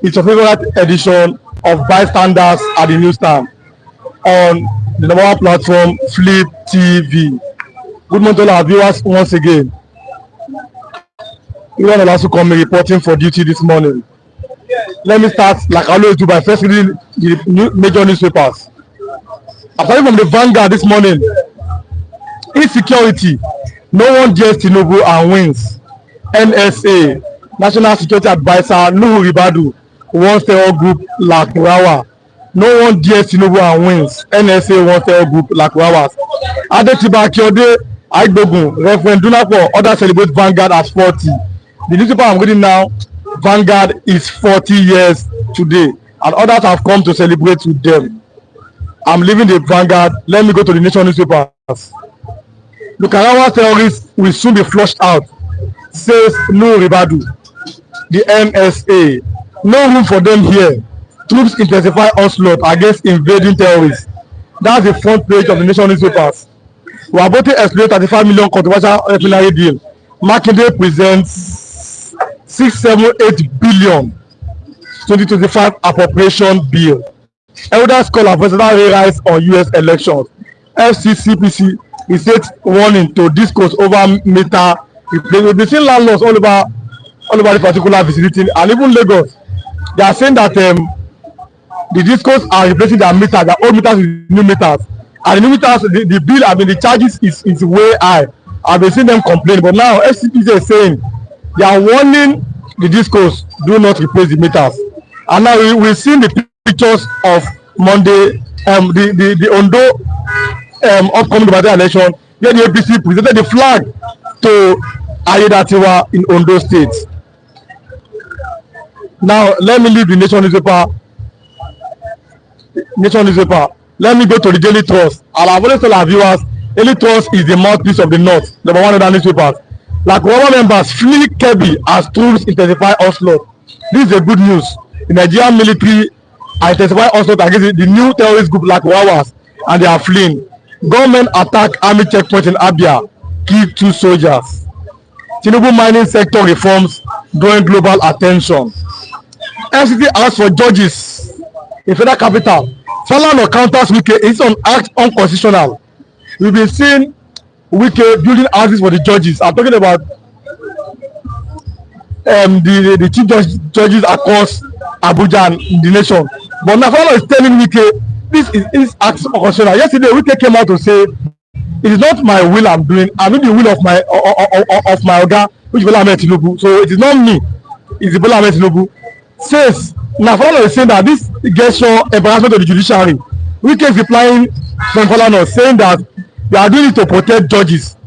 It's your favorite edition of Bystanders at the Newsstand on the number one platform, Flip TV. Good morning to all our viewers once again. We want to also come reporting for duty this morning. Let me start, like I always do, by first reading the major newspapers. Aside from the Vanguard this morning, insecurity, no one dares Tinubu and wins. NSA, National Security Advisor Nuhu Ribadu, wants terror group Lukarawas. No one dares Tinubu and wins. NSA wants terror group Lukarawas. Adetiba Akyode Aigbogun, Reverend Dunapo, others celebrate Vanguard as 40. The newspaper I'm reading now, Vanguard is 40 years today, and others have come to celebrate with them. I'm leaving the Vanguard. Let me go to the Nation newspapers. Lukarawas terrorists will soon be flushed out, says Nuhu Ribadu. The NSA. No room for them here. Troops intensify onslaught against invading terrorists. That's the front page of the Nation newspapers. We are about to explain 35 million controversial refinery deal. Makinde presents 678 billion 2025 appropriation bill. Elders call for presidential rise on US elections. FCCPC received warning to discourse over meter replacement. We've seen landlords all over the particular vicinity, and even Lagos. They are saying that the discourse are replacing their meters, their old meters with new meters. And the new meters, the bill, the charges is way high. I've been seeing them complain, but now FCPC is saying they are warning the discourse, do not replace the meters. And now we've seen the pictures of Monday, the Ondo upcoming election, where the APC presented the flag to Ayedatiwa in Ondo State. Now let me leave the Nation newspaper. Let me go to the Daily Trust. I've always told our viewers, Daily Trust is the mouthpiece of the North, number one of the newspapers. Lukarawas members flee Kebbi as troops intensify onslaught. This is a good news. The Nigerian military are intensifying onslaught against the new terrorist group Lukarawas, and they are fleeing. Government attack army checkpoint in Abia, kill 2 soldiers. Tinubu mining sector reforms drawing global attention. FCC asks for judges in federal capital. Falana counters Wike is on act unconstitutional. We've been seeing Wike building houses for the judges. I'm talking about the chief judges across Abuja and the nation. But now Falana is telling Wike this is act unconstitutional. Yesterday Wike came out to say it is not my will I'm doing. I'm doing the will of my oga, which is Bola Ahmed Tinubu. So it is not me. It's Bola Ahmed Tinubu. Says now Falana is saying that this gesture embarrassment of the judiciary. Wike is replying from Falana saying that they are doing it to protect judges.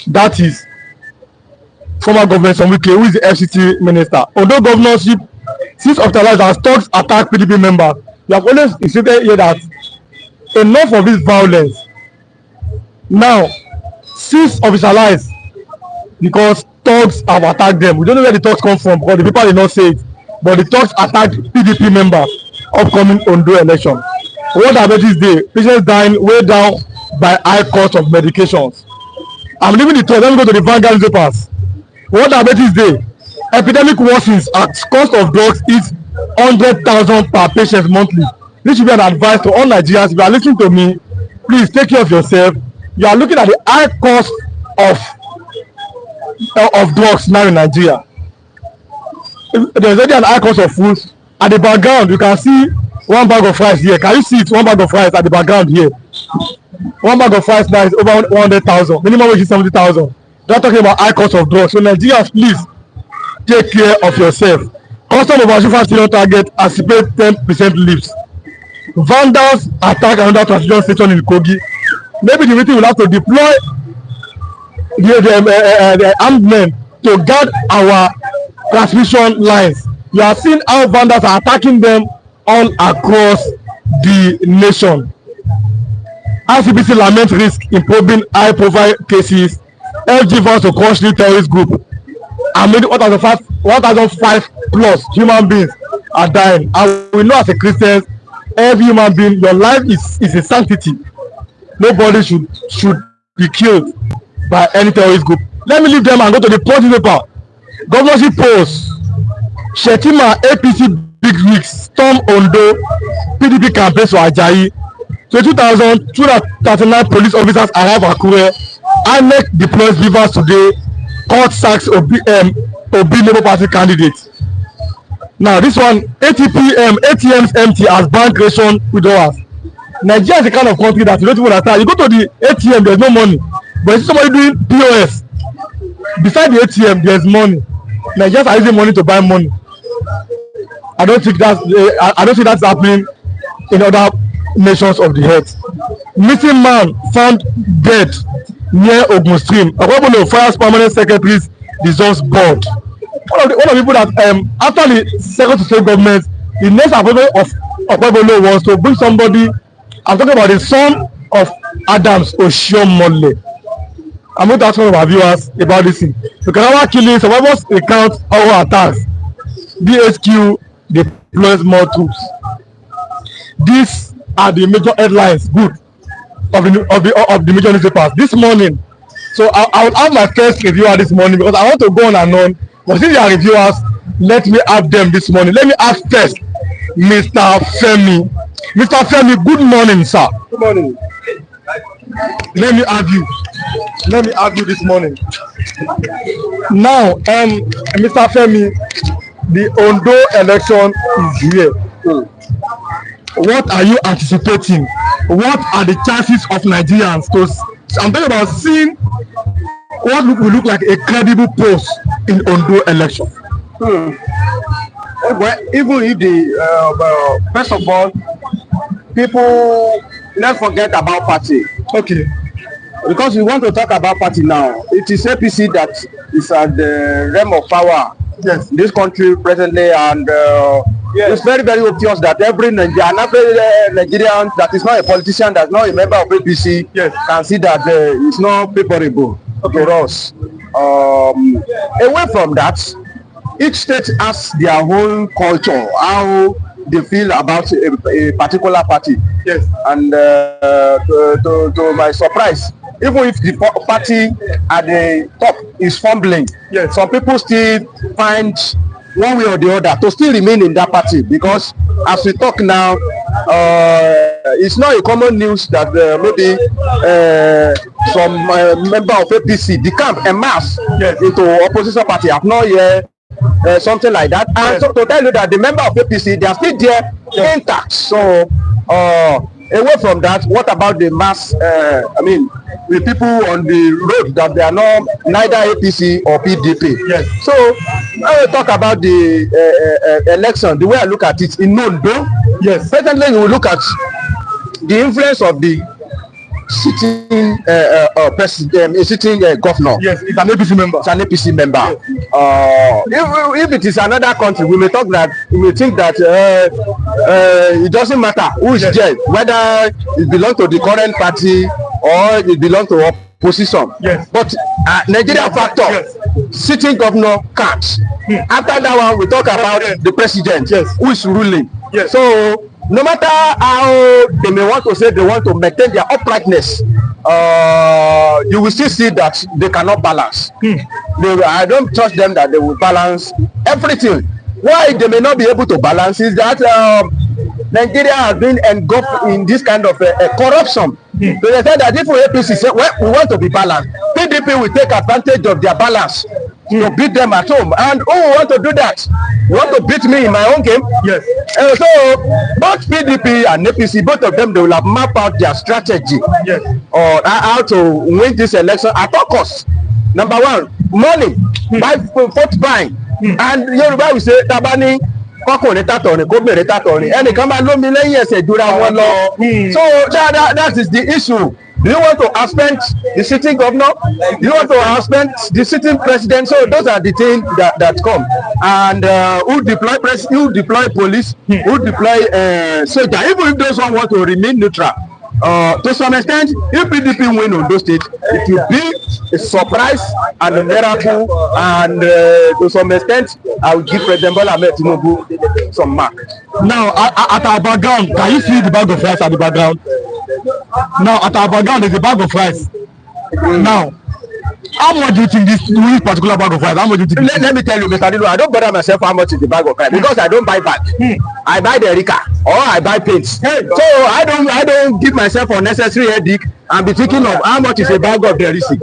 That is former government from Wike, who is the FCT minister. Although governorship since hospitalized as thugs attack PDP members, we have always insisted here that enough of this violence. Now, since officialized, because thugs have attacked them. We don't know where the thugs come from because the people did not say it. But the thugs attacked PDP members upcoming Ondo election. What about this day? Patients dying way down by high cost of medications. I'm leaving the truth. Let me go to the Vanguard newspapers. What about this day? Epidemic worsens as cost of drugs is 100,000 per patient monthly. This should be an advice to all Nigerians. If you are listening to me, please take care of yourself. You are looking at the high cost of drugs now in Nigeria. There's already an high cost of food. At the background, you can see one bag of rice here. Can you see it? One bag of rice at the background here. One bag of rice now is over 100,000. Minimum wage is 70,000. They're talking about high cost of drugs. So Nigerians, please take care of yourself. Custom overshoot 5 trillion target, anticipate 10% leaves. Vandals attack another transmission station in Kogi. Maybe the meeting will have to deploy the armed men to guard our transmission lines. You are seeing how vandals are attacking them all across the nation. ICBC laments risk in probing high-profile cases. FG vows to crush the terrorist group. And maybe 1,005 plus human beings are dying. And we know as a Christian, every human being, your life is a sanctity. Nobody should be killed by any terrorist group. Let me leave them and go to the Punch paper. Governorship polls. Shetima APC big rigs storm Ondo PDP campaign for Ajayi. 2,239 police officers arrive at Akure. INEC deploys Rivers today. Court sacks Obi Labour Party candidate. Now this one, ATMs empty as bank ration withdrawals. Nigeria is the kind of country that you don't even understand. You go to the ATM, there's no money, but you see somebody doing POS. Beside the ATM, there's money. Nigerians are using money to buy money. I don't think that's happening in other nations of the earth. Missing man found dead near Ogun Stream. Ogbonno fires permanent secretaries, dissolves board. One of the people that after the second to state government, the next appointment of Ogbonno was to bring somebody. I'm talking about the son of Adams Oshiomhole. I'm going to ask one of our viewers about this thing. The Lukarawas killing, survivors recount our attacks. BSQ deploys more troops. These are the major headlines, good, of the major newspapers this morning. So I will have my first reviewer this morning because I want to go on and on. But since they are reviewers, let me have them this morning. Let me ask first, Mr. Femi. Mr. Femi, good morning, sir. Good morning. Let me have you this morning. Now, Mr. Femi, the Ondo election is here. What are you anticipating? What are the chances of Nigerians to? I'm talking about seeing what will look like a credible post in Ondo election. Well, even if the first of all, people let's forget about party. Okay. Because we want to talk about party now. It is APC that is at the realm of power. Yes. In this country presently, and it's very, very obvious that every Nigerian that is not a politician, that's not a member of APC, yes, can see that it's not favorable to us. Away from that, each state has their own culture, how they feel about a particular party. Yes. And to my surprise, even if the party at the top is fumbling, yes, some people still find one way or the other to still remain in that party, because as we talk now, it's not a common news that maybe some member of APC, the camp en masse, yes, into opposition party have not yet something like that. And yes, so to tell you that the member of APC, they are still there, yes, intact. So away from that, what about the mass, the people on the road that they are not neither APC or PDP? Yes. So when we talk about the election, the way I look at it in Ondo, yes, presently we will look at the influence of the sitting governor. Yes, it's an APC member. It's an APC member. Yes. If it is another country, we may think that it doesn't matter who is, yes, there, whether it belongs to the current party or it belongs to opposition. Yes. But Nigeria, yes, factor, yes, sitting governor can't. After that one, we talk about, yes, the president, yes, who is ruling. Yes. So no matter how they may want to say they want to maintain their uprightness, you will still see that they cannot balance. I don't trust them that they will balance everything. Why they may not be able to balance is that Nigeria has been engulfed in this kind of corruption. So they said that if APC say, well, we want to be balanced, PDP will take advantage of their balance to beat them at home. And who want to do that? You want to beat me in my own game? Yes. So both PDP and APC, both of them, they will have mapped out their strategy, yes, or how to win this election at all costs. Number one, money, buy vote buying. And Yoruba will say, Tabani, kọkùnrin tàtọ̀rìn kóbìnrin tàtọ̀rìn ẹnìkan máa lómi lẹ́yìn ẹsẹ̀ ìdúrà wọn lọ. So that is the issue. Do you want to outspend the sitting governor? Do you want to outspend the sitting president? So those are the things that come. And who deploy police, who deploy soldier, even if those one want to remain neutral. To some extent, if PDP win on those states, it will be a surprise and a miracle. And to some extent, I will give President Bola Ahmed Tinubu some mark. Now, at our background, can you see the bag of rice at the background? Now, at our background, there's a bag of rice. Now, How much do you think this particular bag of rice? How much do you think? Let me tell you, Mr. Dilo, I don't bother myself how much is the bag of rice because I don't buy bag. I buy the Rika or I buy paints. So I don't give myself unnecessary headache and be thinking of how much is a bag of the receipt.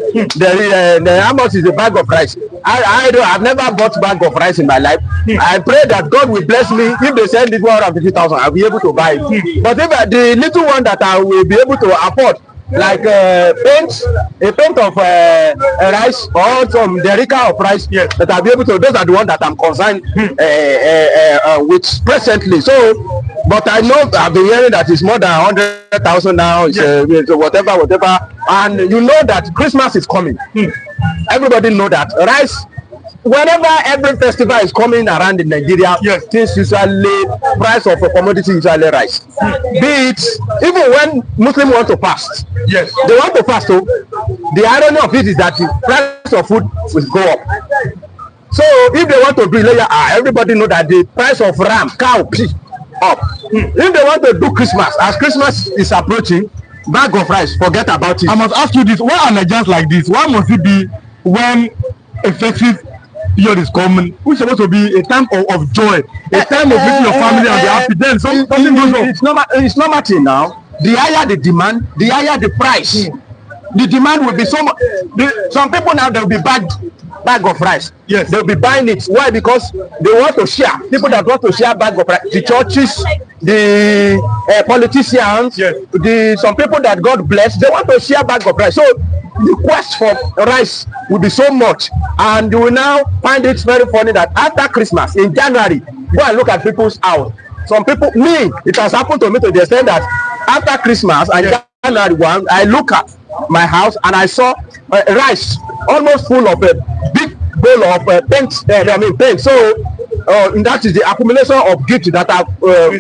How much is a bag of rice? I've never bought bag of rice in my life. I pray that God will bless me. If they send it 150,000, I'll be able to buy it. But if the little one that I will be able to afford, like a paint of rice or some derica of rice, that I'll be able to, those are the ones that I'm concerned with presently. So, but I know I've been hearing that it's more than 100,000 now, it's whatever, and you know that Christmas is coming. Everybody know that rice, whenever every festival is coming around in Nigeria, things usually, price of a commodity usually rise. Be it, even when Muslims want to fast, they want to fast, so the irony of it is that the price of food will go up. So if they want to do later, everybody know that the price of ram, cow, pig, up. If they want to do Christmas, as Christmas is approaching, bag of rice, forget about it. I must ask you this, why are Nigerians like this? Why must it be when effective period is coming, which is supposed to be a time of joy, a time of meeting your family and be happy, then something goes wrong? It's normal thing now. The higher the demand, the higher the price. The demand will be so much. Some people now, they'll be bag of rice. They'll be buying it. Why? Because they want to share. People that want to share bag of rice. The churches, the politicians, some people that God bless, they want to share bag of rice. So the quest for rice will be so much, and you will now find it very funny that after Christmas in January, go and look at people's house. Some people, it has happened to me to the extent that after Christmas and January 1, I look at my house and I saw rice almost full of a big bowl of paint. So that is the accumulation of gift that I've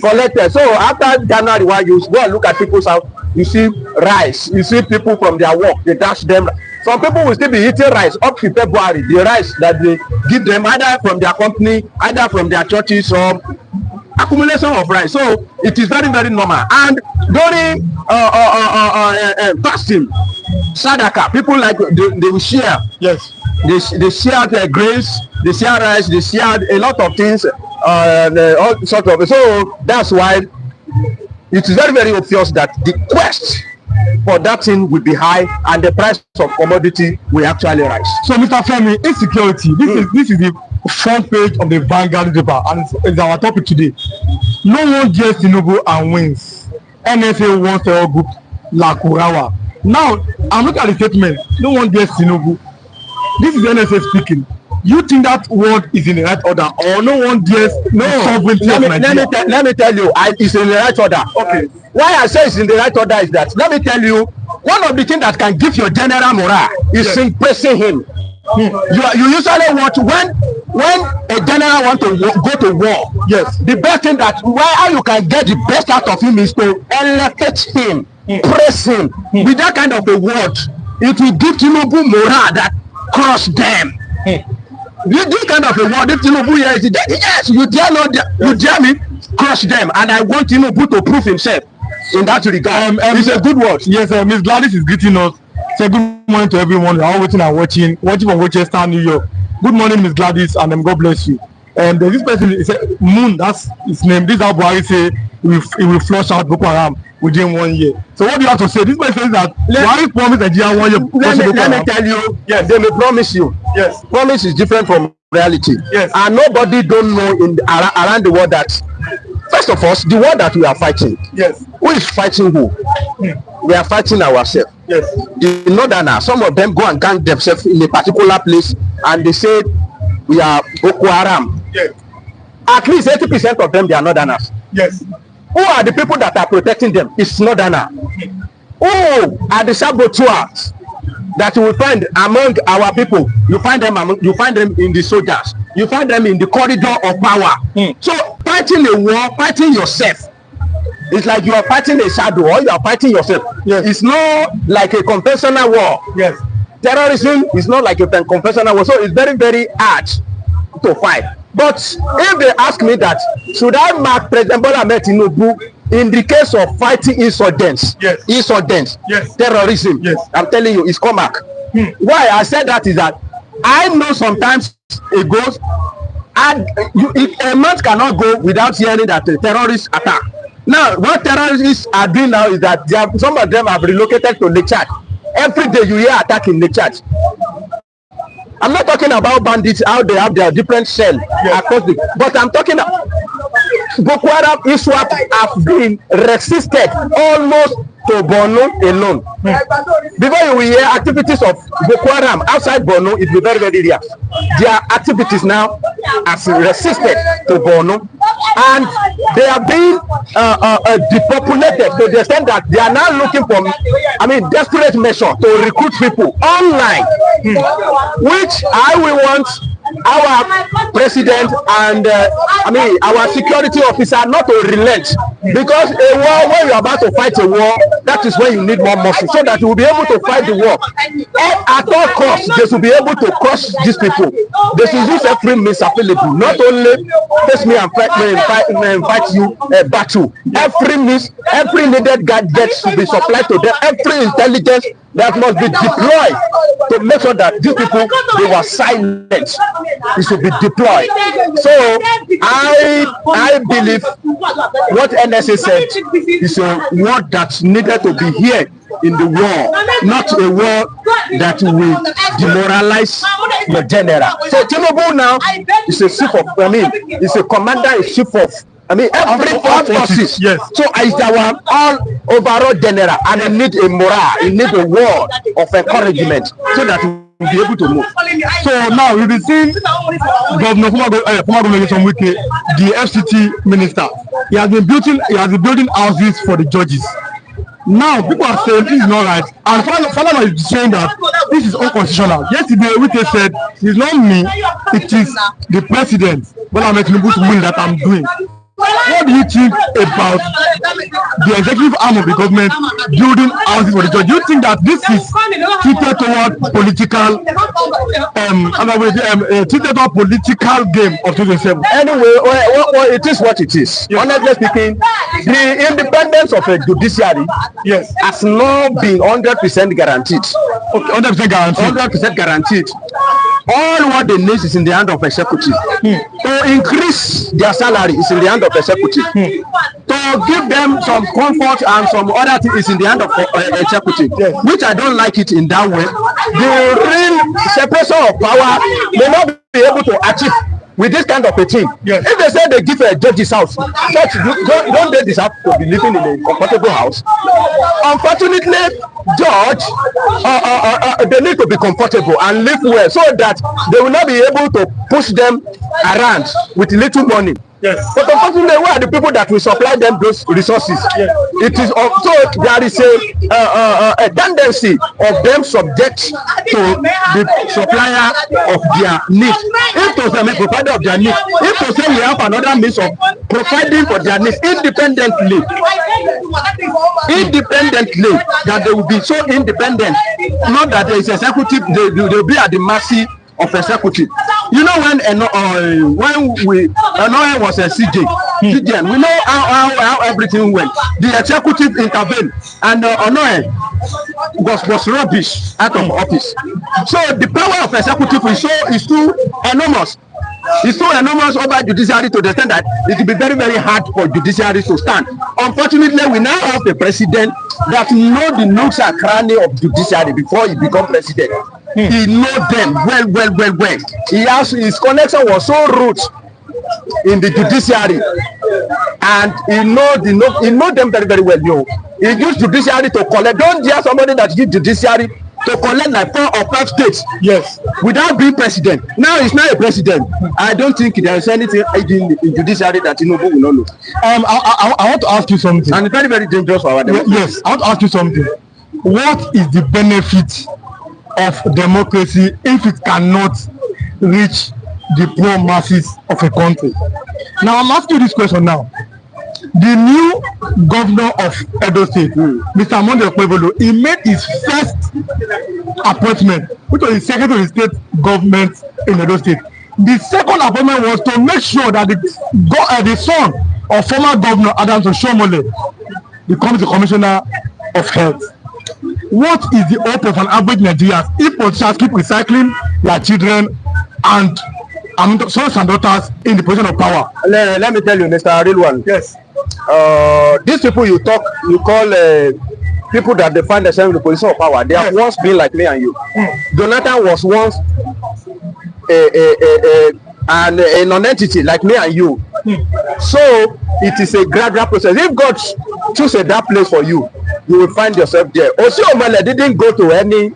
collected. So after January 1, you go and look at people's house, you see rice, you see people from their work, they dash them. Some people will still be eating rice up to February, the rice that they give them either from their company, either from their churches, or accumulation of rice. So it is very, very normal. And during fasting, sadaka, people like they will share. They share their grains, they share rice, they share a lot of things, all sorts of. So that's why it is very, very obvious that the quest for that thing will be high and the price of commodity will actually rise. So, Mr. Femi, insecurity. This is the front page of the Vanguard paper, and it's our topic today. No one dares Tinubu and wins. NSA wants terror group Lukarawas. Now, I'm looking at the statement. No one dares Tinubu. This is the NSA speaking. You think that word is in the right order, or no one dares sovereignty of Nigeria? Let me tell you, it's in the right order. Okay. Why I say it's in the right order is that, let me tell you, one of the things that can give your general morale is impressing him. You usually watch when a general want to go to war. The best thing how you can get the best out of him is to elevate him, praise him with that kind of a word. It will give Tinubu morale that crush them. This kind of a word, if Tinubu hears it, yes, you dare me, crush them, and I want Tinubu to prove himself in that regard. It's a good word. Yes, Ms. Gladys is greeting us. Say good morning to everyone. We are all waiting and watching from Rochester, New York. Good morning, Ms. Gladys, and God bless you. And this person is Moon, that's his name. This is how Buhari say he will flush out Boko Haram within 1 year. So what do you have to say? This person says that Buhari promised Nigeria 1 year. Let me tell you, they may promise you. Promise is different from reality. And nobody don't know around the world that, first of all, the war that we are fighting. Who is fighting who? We are fighting ourselves. The northerners, some of them go and gang themselves in a particular place and they say we are Boko Haram. At least 80% of them, they are northerners. Who are the people that are protecting them? It's northerner. Who are the saboteurs that you will find among our people? You find them in the soldiers. You find them in the corridor of power. So fighting a war, fighting yourself, it's like you are fighting a shadow or you are fighting yourself. It's not like a conventional war. Terrorism is not like a conventional war. So it's very, very hard to fight. But if they ask me that, should I mark President Bola Ahmed Tinubu in the case of fighting insurgents, terrorism, I'm telling you, it's Comac. Why I said that is that I know sometimes it goes, and a month cannot go without hearing that a terrorist attack. Now, what terrorists are doing now is that some of them have relocated to Lake Chad. Every day you hear attack in Lake Chad. I'm not talking about bandits, how they have their different shell across the, but I'm talking about Boko Haram ISWAP have been resisted almost to Borno alone. Before you will hear activities of Boko Haram outside Borno, it will be very, very rare. Their activities now has resisted to Borno, and they are being depopulated to the extent that they are now looking for, desperate measure to recruit people online, which I will want our president and our security officer not to relent, because a war, when you are about to fight a war, that is when you need more muscle, so that you will be able to fight the war. At all costs, they should be able to crush these people. They should use every means available, not only face me and fight you a battle. Every means, every needed gadget should be supplied to them, every intelligence that must be deployed to make sure that these people, they were silent. It should be deployed. So I believe what NSA said is a word that needed to be here in the war, not a war that will demoralize your general. So Tinubu now is a chief of, is a commander in chief of, every forces. Yes. So it's our all overall general, and he need a morale, he need a word of encouragement so that we'll be able to move. So now we've been seeing Governor Former some week, the FCT minister. He has been building houses for the judges. Now people are saying this is not right, and Falana is saying that this is unconstitutional. Yesterday, Wike said it's not me, it is the president, Bola Ahmed Tinubu's will that I'm doing. What do you think about the executive arm of the government building houses for the judge? Do you think that this is treated toward political game of 2007? Anyway, well, it is what it is. Yes. Honestly speaking, the independence of a judiciary has not been 100% guaranteed. Okay, 100% guaranteed. 100% guaranteed. All what they need is in the hand of executive. To increase their salary is in the hand of executive. To give them some comfort and some other things is in the hand of executive, which I don't like it in that way. The real separation of power may not be able to achieve with this kind of a thing. Yes. If they say they give a judge's house, judge, don't they deserve to be living in a comfortable house? Unfortunately, judge, they need to be comfortable and live well, so that they will not be able to push them around with little money. Yes. But unfortunately, where are the people that will supply them those resources? Yes. It is so there is a tendency of them subject to the supplier of their needs. If to say a provider of their needs, if to say we have another means of providing for their needs independently, that they will be so independent, not that there is executive, they will be at the mercy of executive. You know, when Enoy was a CJ, we know how everything went. The executive intervened, and Enoy was rubbish out of office. So the power of executive is too enormous. It's so enormous over judiciary to the extent that it will be very, very hard for judiciary to stand. Unfortunately, we now have a president that knows the nooks and crannies of judiciary before he becomes president. He knows them well. His connection was so root in the judiciary, and he know them very, very well. He used judiciary to collect. Don't hear somebody that used judiciary to collect like 4 or 5 states. Yes. Without being president. Now he's not a president. I don't think there is anything in judiciary that Tinubu will not know. I want to ask you something. And it's very, very dangerous for our democracy. Yes. I want to ask you something. What is the benefit of democracy if it cannot reach the poor masses of a country? Now I'm asking you this question now. The new governor of Edo State, Mr. Monday Okpebolo, he made his first appointment, which was the secretary of the state government in Edo State. The second appointment was to make sure that the son of former governor Adams Oshomole becomes the commissioner of health. what is the hope of an average Nigerian if politicians keep recycling their children and sons and daughters in the position of power? Let me tell you, Mr. Rilwan. Yes. These people you call people that they find themselves in the position of power, they have once been like me and you. Jonathan was once a non-entity like me and you. So it is a gradual process. If God chooses that place for you, you will find yourself there. Oshiomhole didn't go to any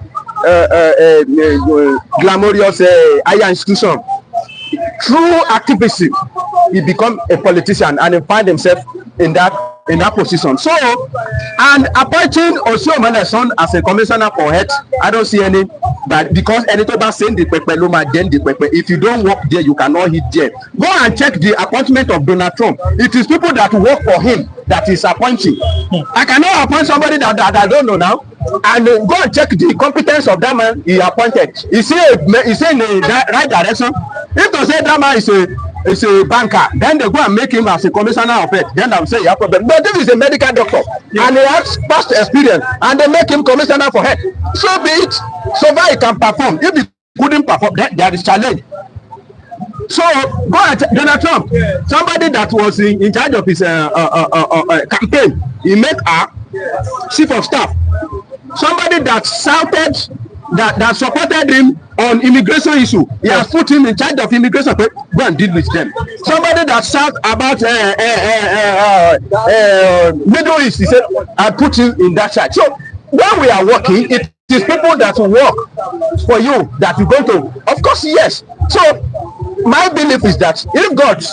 glamorous higher institution. Through activism, he become a politician and he find himself in that position. So, and appointing Oshiomhole's son as a commissioner for health, I don't see any, but because anything saying the pepe loma then the pepe, if you don't work there, you cannot hit there. Go and check the appointment of Donald Trump. It is people that work for him that is appointing. I cannot appoint somebody that I don't know now. And go and check the competence of that man he appointed. Is he in the right direction? If to say that man is a banker, then they go and make him as a commissioner of health. Then I'll say you have problem. But this is a medical doctor, and he has past experience, and they make him commissioner for health. So be it. So far he can perform. If he couldn't perform, then there is challenge. So go at Donald Trump, somebody that was in charge of his campaign, he made a chief of staff. Somebody that shouted, that supported him on immigration issue, he has put him in charge of immigration. Go and deal with them. Somebody that shout about Middle East, he said, I put him in that charge. So when we are working, it is people that will work for you that you're going to, of course, yes. So my belief is that if God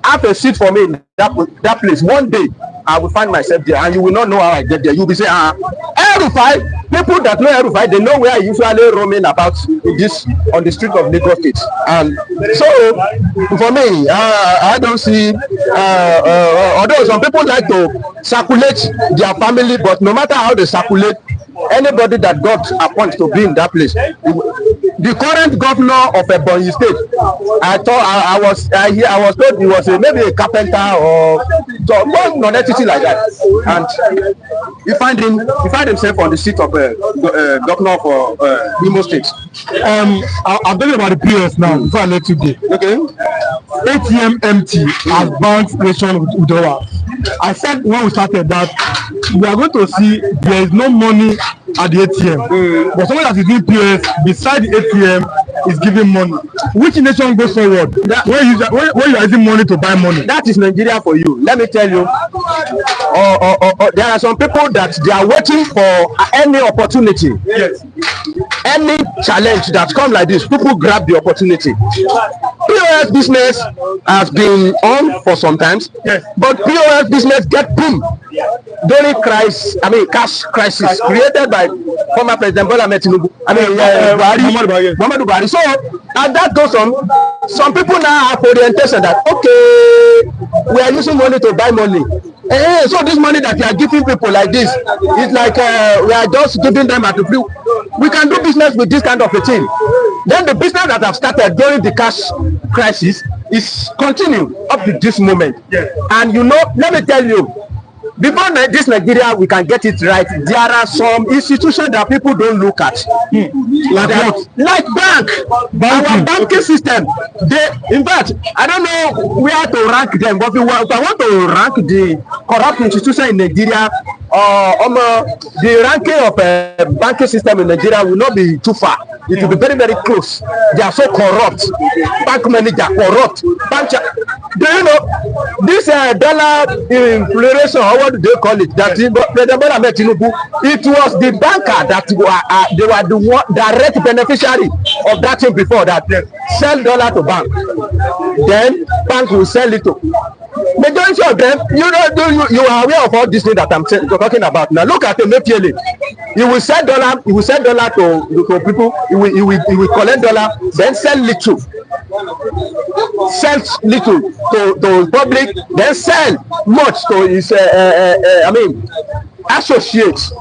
have a seat for me in that place, one day I will find myself there, and you will not know how I get there. You'll be saying, El-Rufai, people that know El-Rufai, they know where I usually roaming about on the street of Lagos State. And so for me, I don't see, although some people like to circulate their family, but no matter how they circulate, anybody that God appoints to be in that place, the current governor of Ebonyi State, I was told he was maybe a carpenter or so, non-entity like that, and he find himself on the seat of governor for Imo State. I'm talking about the POS now. Before I let you go, okay. ATM empty as banks ration withdrawal. I said when we started that we are going to see there is no money at the ATM, but someone that is doing POS beside the ATM is giving money. Which nation goes forward when you are using money to buy money? That is Nigeria for you. Let me tell you, there are some people that they are waiting for any opportunity. Yes. Any challenge that come like this, people grab the opportunity. POS business has been on for some times, yes, but POS business get boom during cash crisis created by former President Bola Tinubu. Muhammadu Buhari. So as that goes on, some people now have orientation that okay, we are using money to buy money. So this money that we are giving people like this, it's like we are just giving them at the free. We can do business with this kind of a thing. Then the business that have started during the cash crisis is continuing up to this moment. Yeah. And you know, let me tell you, before this Nigeria we can get it right, there are some institutions that people don't look at. Like banking. Our banking system. In fact, I don't know where to rank them, but if I want to rank the corrupt institution in Nigeria, the ranking of a banking system in Nigeria will not be too far. It will be very, very close. They are so corrupt. Bank manager corrupt. Do you know this dollar inflation, or what do they call it? That President Bola Tinubu, it was the banker that they were the one direct beneficiary of that thing before that. Sell dollar to bank, then bank will sell it to. Majority of them, you are aware of all this thing that I'm talking about. Now look at Emefiele. He will sell dollar. He will sell dollar to people. He will collect dollar, then sell little. Sell little to public, then sell much to his associates.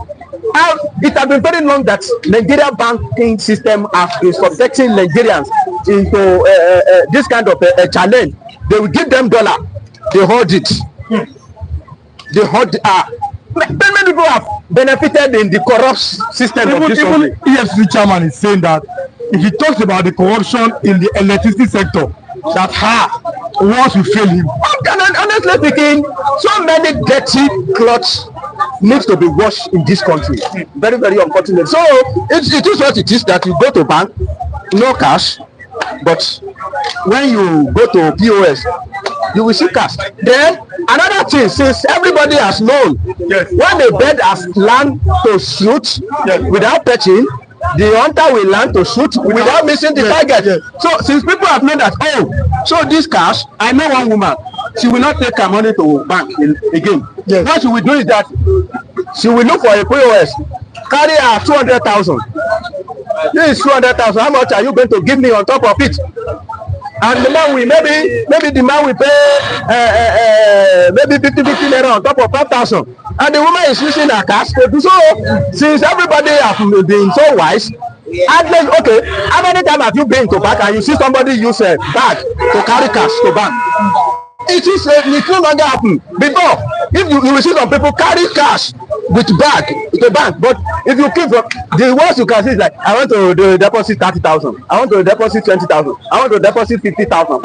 And it has been very long that Nigeria banking system has been subjecting Nigerians into this kind of a challenge. They will give them dollar, they hold it. They hold many people have benefited in the corrupt system of this country. Even EFCC chairman is saying that if he talks about the corruption in the electricity sector, that once we fail him. And honestly speaking, so many dirty clothes needs to be washed in this country. Very, very unfortunate. So it is what it is that you go to bank, no cash, but when you go to POS, you will see cash. Then another thing, since everybody has known, when the bird has learned to shoot without touching, the hunter will learn to shoot without missing the target. So since people have known that, so this cash, I know one woman, she will not take her money to bank again. What she will do is that she will look for a POS, carry her 200,000. This is 200,000. How much are you going to give me on top of it? And the man will maybe the man will pay maybe 50 naira on top of 5,000. And the woman is using her cash to do so. Since everybody have been so wise, at least, okay, how many times have you been to bank and you see somebody use a bag to carry cash to bank? It no longer happen. Before, if you will see some people carry cash with bag to bank, but if you keep the worst you can see is like, I want to deposit 30,000, I want to deposit 20,000, I want to deposit 50,000.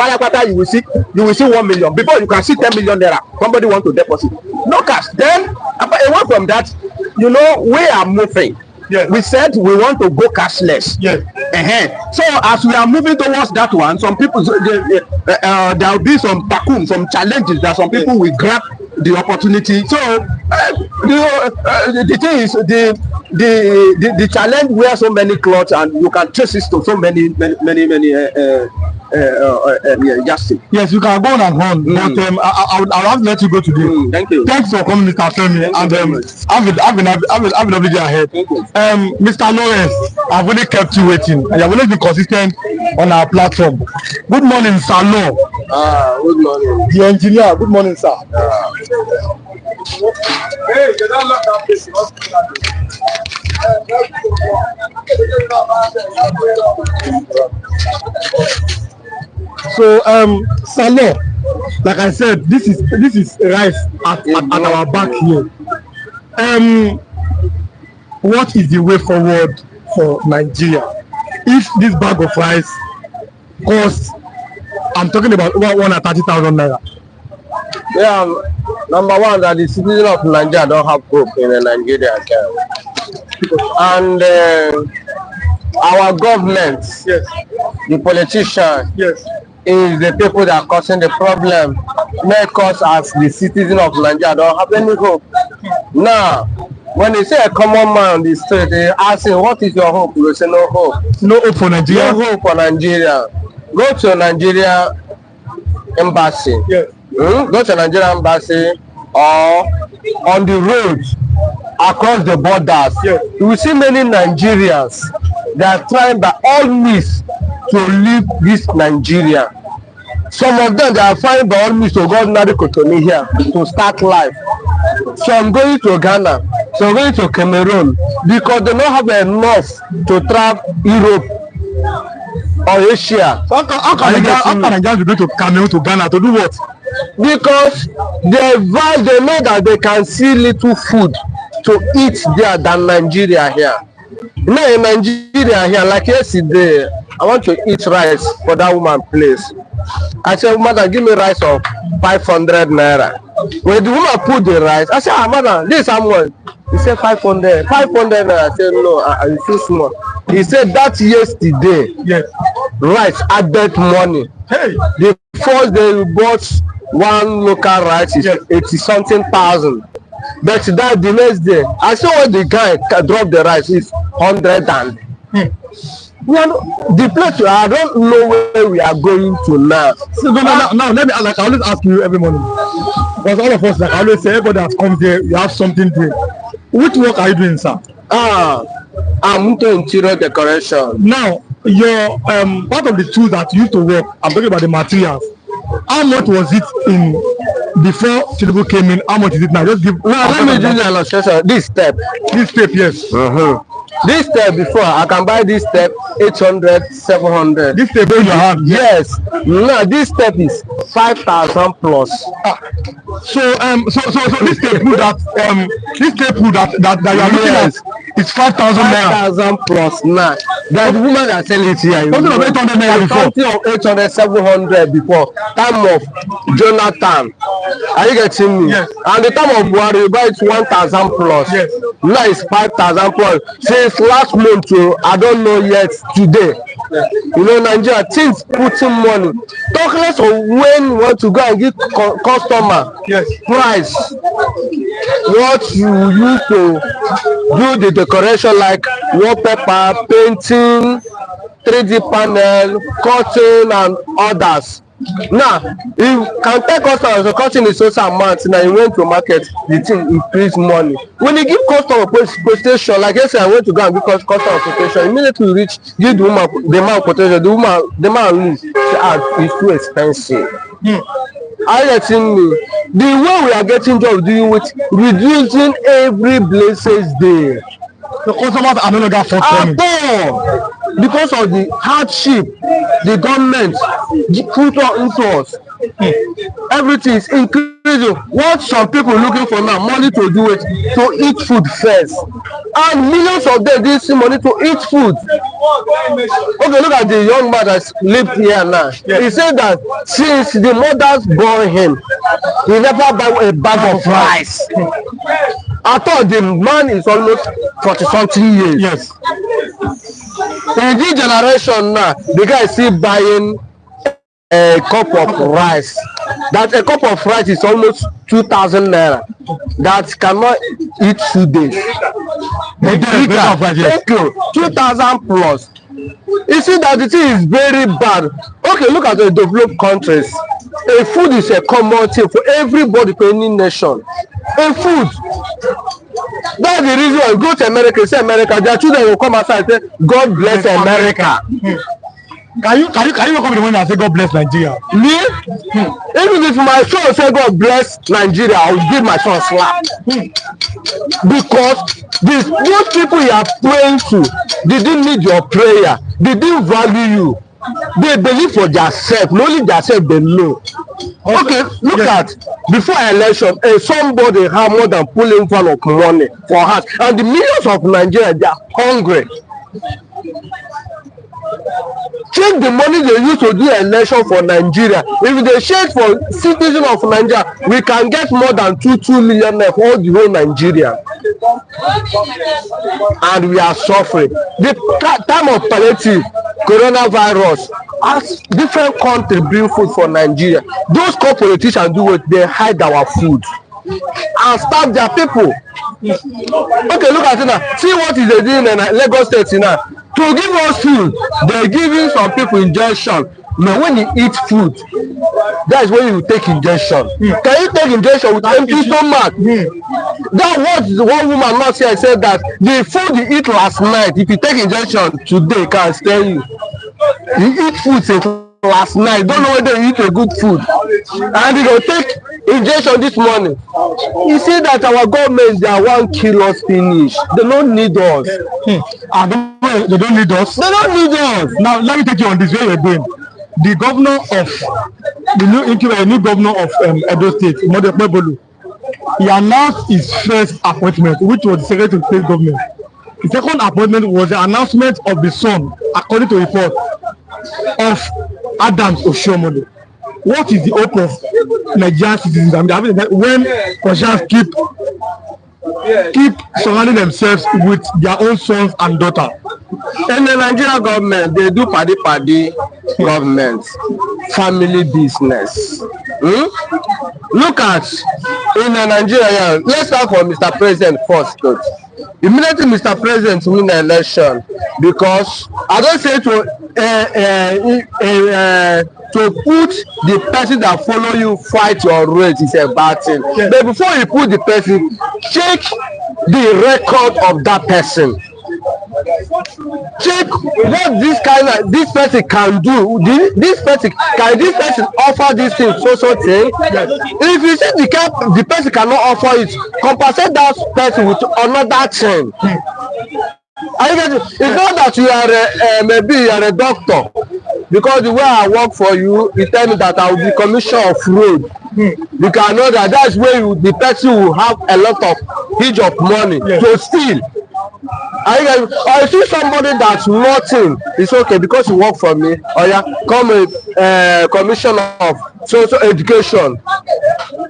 You will see 1 million. Before you can see 10 million naira. Somebody want to deposit, no cash. Then away from that, you know, we are moving. We said we want to go cashless. So as we are moving towards that one, some people there will be some some challenges that some people will grab the opportunity. So the thing is the challenge wear so many clothes and you can trace it to so many justice. Yes, you can go on and on, but I'll have to let you go today. Thank you. Thanks for coming, Mr. Femi, and have a lovely day ahead. Mr. Lawrence, I've only kept you waiting, and you've always been consistent on our platform. Good morning, sir. Good morning. The engineer. Good morning, sir. Hey, you don't look at this. So, Salo, like I said, this is rice at our back here. What is the way forward for Nigeria? If this bag of rice costs, I'm talking about over 130,000 naira. Yeah, number one, that the citizens of Nigeria don't have hope in the Nigeria account. And our government, the politicians, is the people that are causing the problem. Make us as the citizens of Nigeria don't have any hope. Now, when they say a common man on the street, they ask him, what is your hope? We say no hope. No hope for Nigeria? No hope for Nigeria. Go to Nigeria embassy. Go to Nigeria embassy or on the road across the borders. You will see many Nigerians that are trying by all means to leave this Nigeria. Some of them, they are trying by all means to go to Cotonou here to start life. Some going to Ghana, some going to Cameroon because they don't have enough to travel Europe or Asia. How can Nigerians be going to Cameroon, to Ghana to do what? Because they know that they can see little food to eat there than Nigeria here. Now in Nigeria here, like yesterday, I want to eat rice for that woman place. I said, madam, give me rice of 500 naira. When the woman put the rice, I said, madam, this is how much? He said 500 naira. I said, no, it's too small. He said that yesterday, rice added money. The first day we bought one local rice is 80-something thousand. But that the next day, I saw what the guy dropped the rice is 100 and the place I don't know where we are going to now. So now let me, like I always ask you every morning, because all of us, like I always say, everybody that comes here, you have something doing. Which work are you doing, sir? I'm into interior decoration. Now, your part of the tools that you used to work, I'm talking about the materials. How much was it in before Tinubu came in? How much is it now? Just give. Now let me do the illustration. This step, yes. This step before I can buy this step 800, 700. This step in your hand. Yes. Now this step is 5,000 plus. So this table that that you are looking at is 5,000 naira. 5,000 plus now. There's a woman that sell it here. Something of 800 naira before. Something of 800, 700 before. Time of Jonathan. Are you getting me? Yes. And the time of Buhari, you buy it 1,000 plus. Yes. Now it's 5,000 plus. Since last month, I don't know yet today. Yes. You know, Nigeria, things putting money. Talk less of when you want to go and give customer price. What you use to do the decoration like wallpaper, painting, 3D panel, curtain and others. Now, you can tell customers the curtain is also amount. Now you went to market, the thing increase money. When you give customer quotation, like I said, I went to go and give customer quotation, immediately reach, give the woman the amount of quotation, the man lose. It's too expensive. Are you getting me? The way we are getting job doing with reducing every blessed day. The customers are no longer forthcoming. Because of the hardship, the government put into us. Everything is increasing. What some people looking for now, money to do it, to eat food first. And millions of them didn't see money to eat food. Okay, look at the young man that lived here now. Yes. He said that since the mothers born him, he never buy a bag of rice. I thought the man is almost 40-something years. Yes. In this generation now, the guy is still buying a cup of rice. That a cup of rice is almost 2,000 naira. That cannot eat 2 days. Thank you. 2,000 plus. You see that the thing is very bad. Okay, look at the developed countries. A food is a common thing for everybody, for any nation. A food. That's the reason why you go to America, say America, their children will come outside and say, God bless America. Can you come with the one that say God bless Nigeria? Me? Even if my son say God bless Nigeria, I will give my son a slap. Because those people you are praying to, they didn't need your prayer. They didn't value you. They believe for themselves, not only themselves they know. Okay, look at before election, somebody have more than pulling full of money for us, and the millions of Nigerians, they are hungry. Check the money they use to do election for Nigeria. If they share for citizens of Nigeria, we can get more than 2 million for all the whole Nigeria. And we are suffering. The time of palliative coronavirus, as different countries bring food for Nigeria, those politicians do what they hide our food and starve their people. Okay, look at it now. See what is they doing in Lagos State now. To give us food, they're giving some people injection. Now, when you eat food, that's when you take injection. Can you take injection with empty stomach? That was one woman last year said that the food you eat last night, if you take injection today, can stay you. You eat food since last night, don't know whether you eat a good food, and you go take injection this morning. You see that our government, they want to kill us finish. They don't need us. They don't need us. They don't need us. Now let me take you on this way you're going. The governor of the new governor of Edo State, Modebolu, he announced his first appointment, which was the Secretary of State government. The second appointment was the announcement of the son, according to report, of Adams Oshiomhole. What is the hope of Nigerian citizens? I mean, when Russians keep surrounding themselves with their own sons and daughters. In the Nigerian government, they do paddy government, family business. Look at in Nigeria. Let's start from Mr. President first. Immediately, Mr. President win the election because I don't say to put the person that follow you fight your race is a bad thing. Yeah. But before you put the person, check the record of that person. Check what this person can do. This person offer this thing so thing. Yes. If you see the person cannot offer it, compensate that person with another thing. I get it. It's not that you are maybe you are a doctor, because the way I work for you, you tell me that I will be commissioner of road. You can know that that's where the person will have a lot of huge of money to steal. I see somebody that's nothing. It's okay because you work for me. Oh yeah, come a commissioner of social education.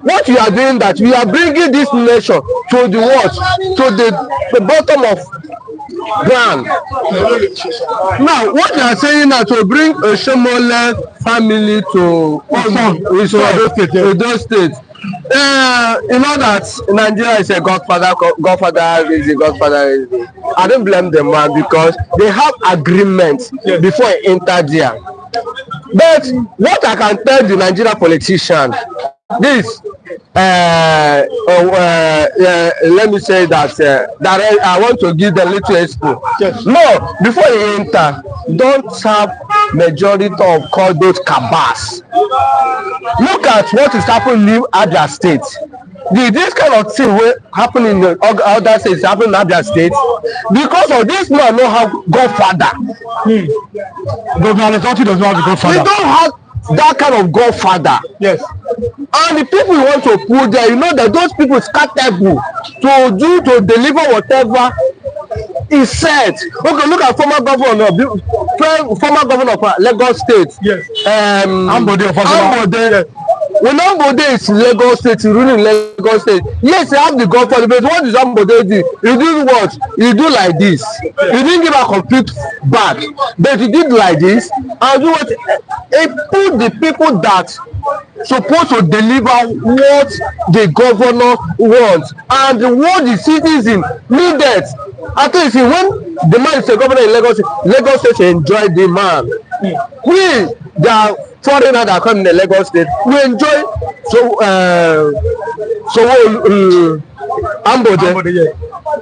What you are doing, that we are bringing this nation to the what? To the bottom of ground. Now, what you are saying now, to bring a Shomole family to Edo State. You know that Nigeria is a godfather raising. I don't blame them, man, because they have agreement before I enter there. But what I can tell the Nigerian politician, this let me say that that I want to give them little expo. No, before you enter, don't have majority of call those cabals. Look at what is happening in Abia State. This kind of thing will happen in the other states, happen in Abia State, because of this man don't have godfather. Governor Alessandro does not have a godfather. We don't have that kind of godfather. Yes. And the people you want to put there, you know that those people is capable to deliver whatever is said. Okay, look at former governor of Lagos State. Yes. Ambode. Yes. When Ambode is Lagos State, ruling Lagos State, yes, they have the godfather, but what does Ambode do? He did what? He do like this. He didn't give a complete back, but he did like this, and do what? He put the people that supposed to deliver what the governor wants and what the citizen needed. At least when the man is a governor in Lagos State enjoy the man. We, the foreigner that come in the Lagos State, we enjoy Ambode.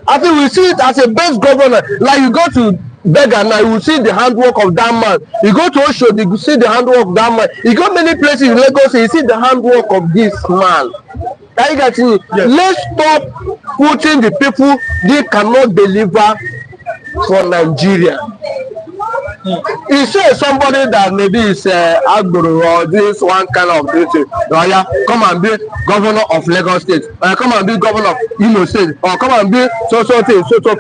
I think we see it as a best governor. Like you go to Beggar now, you will see the handwork of that man. You go to Oshodi, you see the handwork of that man. You go many places in Lagos, you see the handwork of this man. Are you getting it? Yes. Let's stop putting the people they cannot deliver for Nigeria. You say somebody that maybe is Agboro or this one kind of thing, oh yeah, come and be governor of Lagos State, or come and be governor of Imo State, or come and be so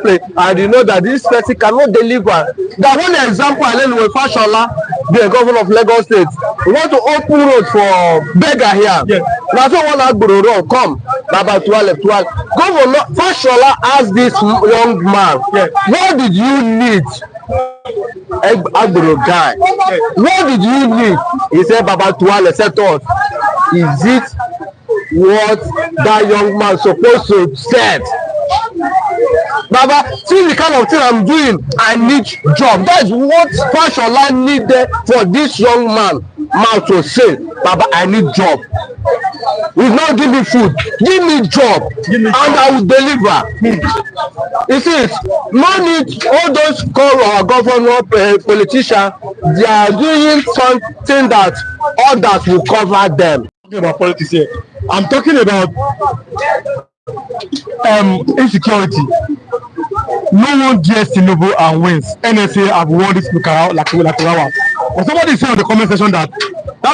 play, and you know that this person cannot deliver. That one example, and then with Fashola, the governor of Lagos State, we want to open road for Beggar here. Yes. Now so one Agboro road come, about 12. Governor Fashola asked this young man, yes, what did you need? Agboro guy, what did you need? He said, Baba Tuale set us. Is it what that young man supposed to said? Baba, see the kind of thing I'm doing, I need job. That's what Fashola needed for this young man to say, Baba, I need job. He's not give me food, give me job, and I will deliver. You see, no need all those call our governor politicians. They are doing something that others will cover them. Talking about politics here, I'm talking about insecurity. No one dares Tinubu and wins. NSA have won this Lukarawas. But somebody said in the comment section that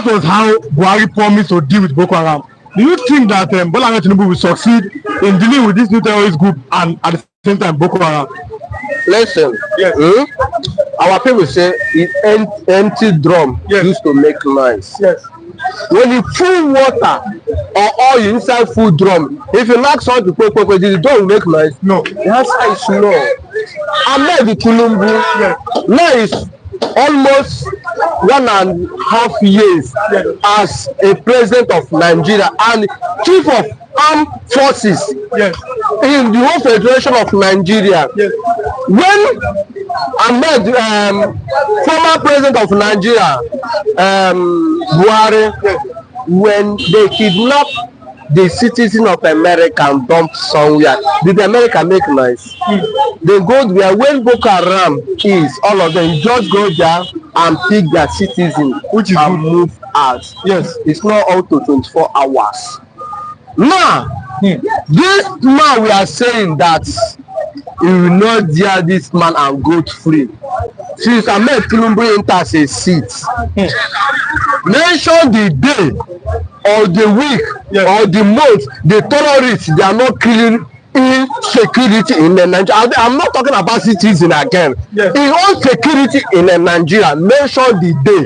was how Buhari promised to deal with Boko Haram. Do you think that Bola Tinubu will succeed in dealing with this new terrorist group and at the same time Boko Haram? Listen, yes. Our people say it empty drum, yes, used to make noise. Yes. When you full water or oil inside full drum, if you knock something, the drum make noise. No, the answer is no. Ahmed Tinubu, yes, now is almost 1.5 years, yes, as a president of Nigeria and chief of armed forces, yes, in the whole federation of Nigeria. Yes. When Ahmed, former president of Nigeria, Buhari, yes, when they kidnap the citizen of America and dump somewhere, did America make noise? They go there when Boko Haram is, all of them just go there and pick their citizen, which is and move out. Yes, it's not out to 24 hours. Now, this man we are saying that he will not dare this man and go free. Since Ahmed Tinubu enters a seat, mention the day or the week or the month the terrorists they are not killing insecurity in the Nigeria. I'm not talking about citizen again. In all security in the Nigeria, mention the day.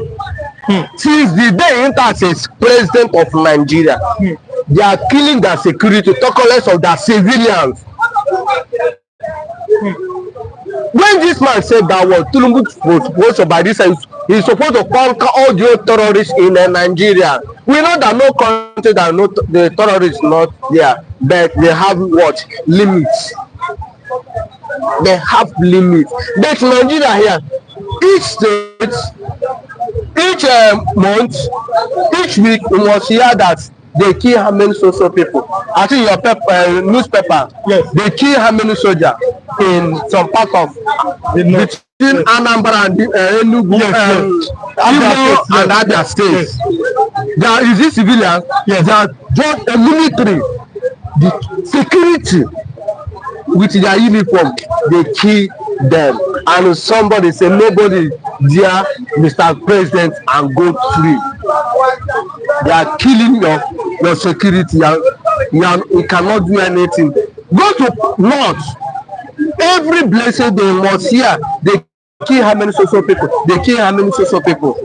Since the day he enters as president of Nigeria, they are killing their security, talk less of their civilians. When this man said that word, Tinubu was by this time, he's supposed to conquer all the terrorists in Nigeria. We know that no country that no the terrorists not there, but they have what limits. They have limits. But Nigeria here, each state, each month, each week, we must hear that they kill how many social people. I think your newspaper, they kill how many soldiers in some part of between Anambra and Enugu and other states. There is this civilians, they are just a military, the security with their uniform, they kill them. And somebody say nobody dare Mr. President and go free. They are killing your security. You cannot do anything. Go to north. Every blessed day must hear they kill how many social people. They kill how many social people.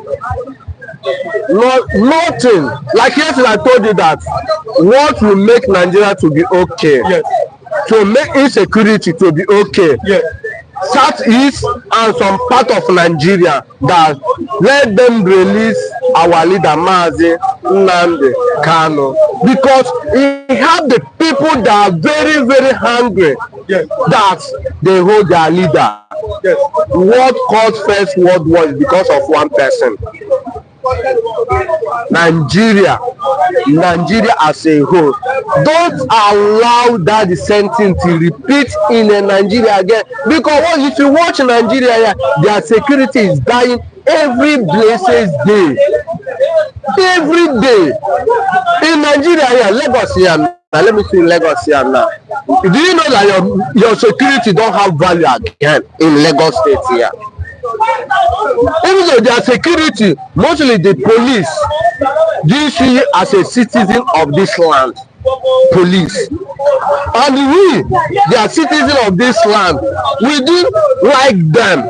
Nothing. Like yesterday I told you that what will make Nigeria to be okay, to make insecurity to be okay, Southeast and some part of Nigeria, that let them release our leader Mazi Nnamdi Kanu, because he have the people that are very, very hungry, that they hold their leader. What caused First World War is because of one person. Nigeria as a whole, don't allow that the same thing to repeat in Nigeria again, because if you watch Nigeria here, their security is dying every blessed day, every day. In Nigeria here, Lagos here now, let me see Lagos here now. Do you know that your security don't have value again in Lagos State here? Even though their security, mostly the police, do you see as a citizen of this land? Police. And we, they are citizens of this land, we do like them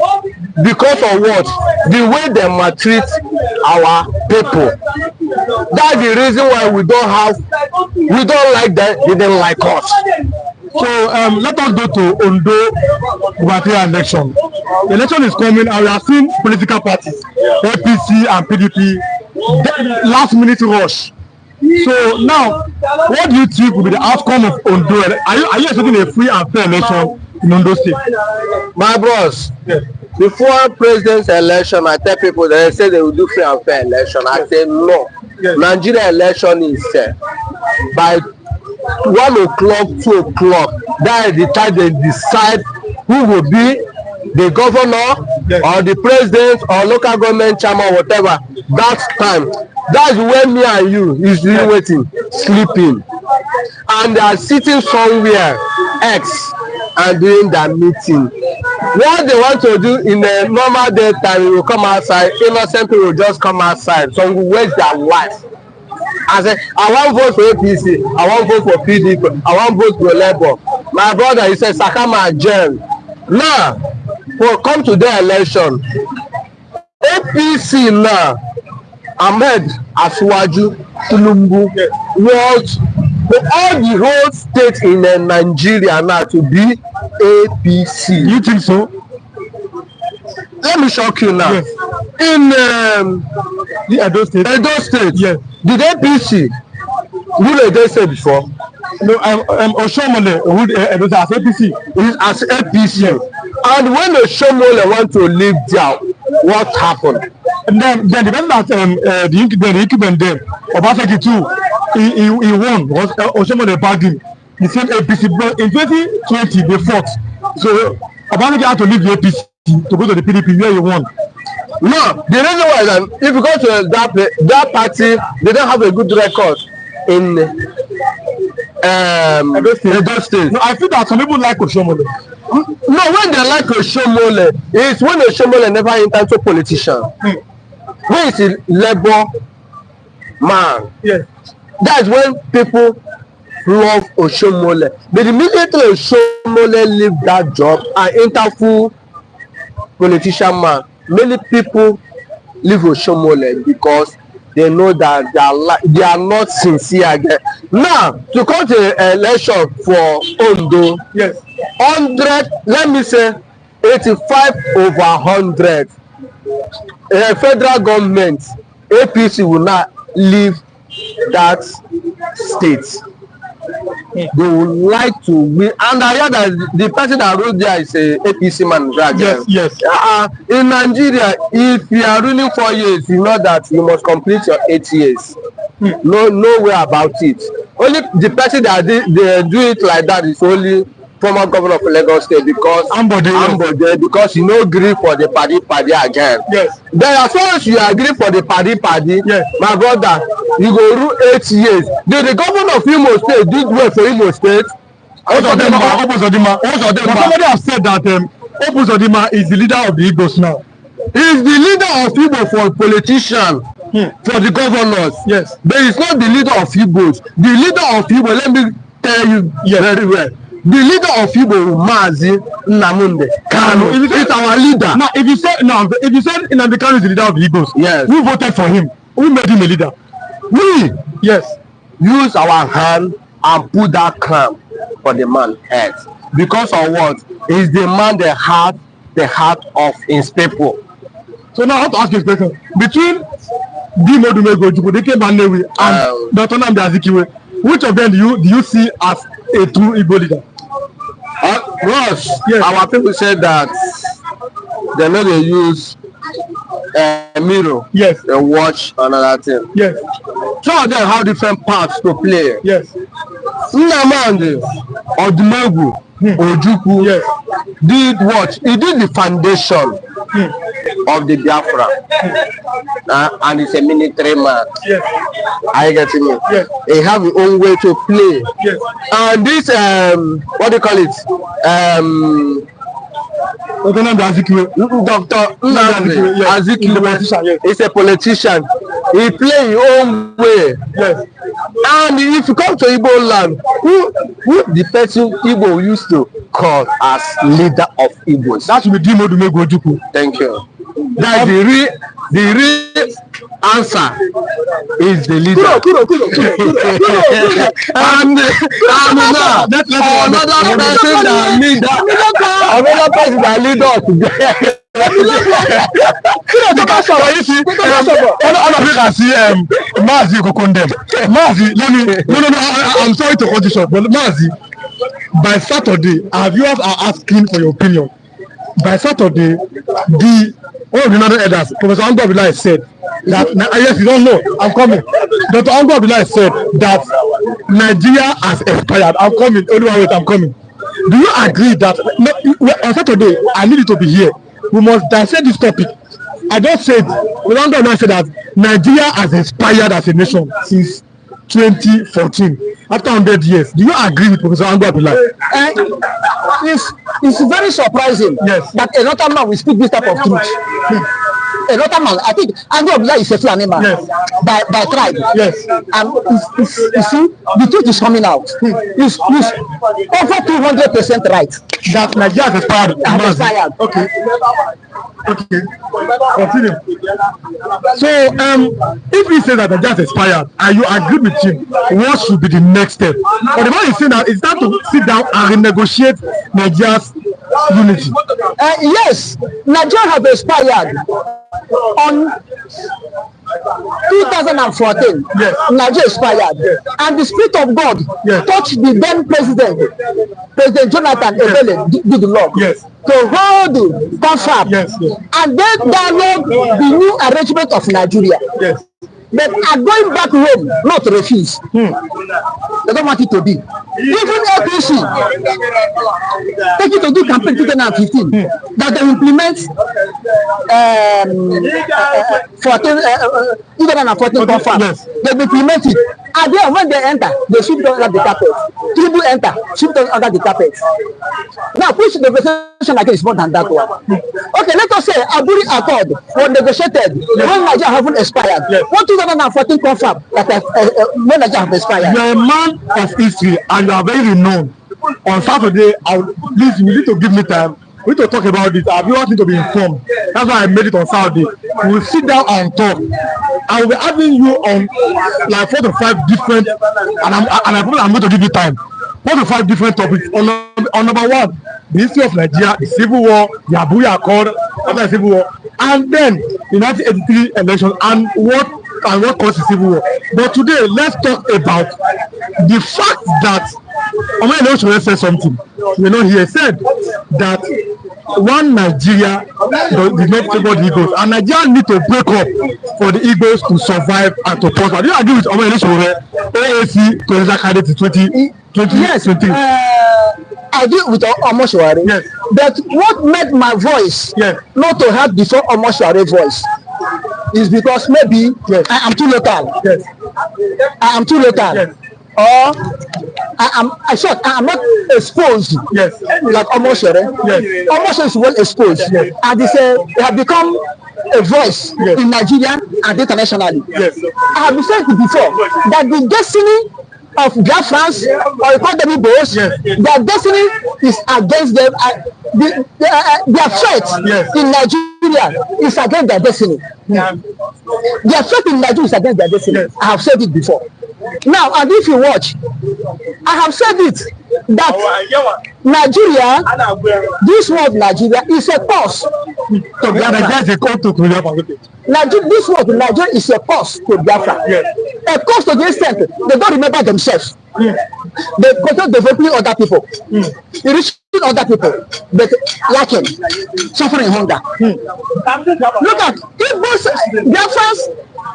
because of what? The way they maltreat our people. That's the reason why we don't like them, they don't like us. So let us go to Ondo gubernatorial election. The election is coming and we are seeing political parties, APC and PDP, last minute rush. So now, what do you think will be the outcome of Ondo? Are you expecting a free and fair election in Ondo State? My bros, before president's election, I tell people that they say they will do free and fair election. I say no. Nigeria election is by 1 o'clock, 2 o'clock. That is the time they decide who will be the governor or the president or local government chairman, whatever. That time, that's when me and you is doing waiting, sleeping, and they are sitting somewhere X and doing their meeting. What they want to do in a normal day time, they will come outside. Innocent people will just come outside. Some will waste their life. I say, I want vote for APC, I want vote for PDP, I want vote for Labour. My brother, he said, Sakama jail. Now, we'll come to the election. APC now, Ahmed Asiwaju Tinubu wants all the whole state in Nigeria now to be APC. You think so? Let me shock you now. In the Edo State. Did APC rule Edo State before? No, Oshomole ruled Edo State as APC. As APC. And when Oshomole want to leave there, what happened? And then the person that the incumbent then, Obaseki too, he won. Was Oshomole backed him. The same APC, but in 2020 they fought. So Obaseki had to leave the APC to go to the PDP where he won. No, the reason why is that if you go to that party, they don't have a good record in Edo State. No, I feel that some people like Oshomole. No, when they like Oshomole, it's when Oshomole never enter into politician. When it's a labor man. Yes. That's when people love Oshomole. But immediately Oshomole leave that job and enter full politician man, many people leave Oshomole because they know that they are not sincere again. Now, to come to election for Ondo, Yes. 100, let me say 85 over 100, federal government, APC will not leave that state. They would like to win, and I hear that the person that wrote there is a APC man. Yes, yes. In Nigeria, if you are ruling 4 years, you know that you must complete your 8 years. No way about it. Only the person that they do it like that is only former governor of Lagos State, because Ambode, because you no gree for the party again. Yes. Then as far as you agree for the party, yes, my brother, you go rule 8 years. The governor of Imo State did well for Imo State. Somebody has said that Opuzodima is the leader of the Igbos now. He is the leader of Igbo for politician, for the governors. Yes. But he is not the leader of Igbos. The leader of Igbo, let me tell you very well. The leader of Igbo, Mazi Nnamunde Kanu, is our leader. Now, if you say Nnamdi Kanu is the leader of the Igbos, yes, who voted for him? Who made him a leader? We. Yes. Use our hand and put that crown for the man's head. Because of what? Is the man the heart of his people. So now I have to ask you a question. Between Dimodumego Jukudike Manewi and Dr. Nnamdi Azikiwe, which of them do you see as a true Igbo leader? Ross, yes, our people said that they know they use a mirror, yes, they watch another thing. Yes. Some of them have different parts to play. Yes. Nnamdi Odumegwu Ojukwu, yes, did what? He did the foundation of the Biafra, and he's a military man. Yes. Are you getting me? Yes. He have his own way to play. Yes. And this what do you call it? Dr. Nnamdi Azikiwe is a politician. He play his own way. Yes. And if you come to Igbo land, who the person Igbo used to call as leader of Igbos? That should be Dimodumego Ojukwu. Thank you. That the real answer is the leader. And now another person that leader today. All of you can see Mazi Kokondem. Mazi, I'm sorry to cut you short, but Mazi, by Saturday, our viewers are asking for your opinion. By Saturday, one of the other elders, Professor Ango Abdullahi, said that, yes, you don't know, I'm coming. Dr. Ango Abdullahi said that Nigeria has expired. I'm coming. Wait, I'm coming. Do you agree that on Saturday, I need you to be here? We must dissect this topic. I just said, Ango Abdullahi said that Nigeria has expired as a nation since 2014. After 100 years. Do you agree with Professor Ango Abdullahi? It's very surprising, yes, that another man will speak this type of truth. Another man, I think Ango Abdullahi is a Fulani man, yes, by tribe. Yes. And you see, the truth is coming out. It's over 200% right. That Nigeria has expired. Okay. Okay. Continue. So, if he says that Nigeria has expired, and you agree with him, what should be the next step? But the man is saying that it's time to sit down and renegotiate Nigeria's unity. Yes, Nigeria has expired on 2014. Yes. Nigeria expired, yes, and the Spirit of God, yes, touched the then President Jonathan Ebele did the law, yes, to hold confab, yes, yes, and then download the new arrangement of Nigeria. Yes. But are going back home, not to refuse. They don't want it to be. Even APC, take it to do campaign 2015. that they implement 2014 confirm. Yes. They implement it. And then when they enter, they sweep under the carpet. People enter, sweep under the carpet. Now, push the negotiation again is more than that one. Okay, let us say Aburi Accord was negotiated when Nigeria haven't expired. Yes. What 2014 confirm that when Nigeria have expired? You are a man of history and you are very renowned. On Saturday, please, you need to give me time. We need to talk about this. I want you to be informed. That's why I made it on Saturday. We will sit down and talk. I will be having you on like 4 to 5 different, and I'm going to give you time. 4 to 5 different topics. On number one, the history of Nigeria, the Civil War, the Aburi Accord after the Civil War, and then the 1983 election and what caused the Civil War. But today, let's talk about the fact that Omoyele said something. You know, he said that one Nigeria did not favor the Igbos, and Nigeria need to break up for the Igbos to survive and to prosper. Do you agree with Omoyele AAC presidential candidate 2023? Yes, I agree with Omoyele. Yes. But what made my voice not to have before Omoyele voice is because maybe I am too local. Yes. I am too local. Yes. Or I am not exposed like Omoyele. Yes. Omoyele is well exposed, and they have become a voice in Nigeria and internationally. Yes. I have said before that the destiny of Biafrans, or you call them Igbos, their destiny is against them. Their fate in Nigeria is against their destiny. Their fate in Nigeria is against their destiny. I have said it before. Now, and if you watch, I have said it that Nigeria, this word Nigeria is a cause to Biafra. This word Nigeria is a cause to Biafra. A cause to the extent they don't remember themselves. They continue developing other people, enriching other people, but lacking, suffering hunger. Look at if those Biafrans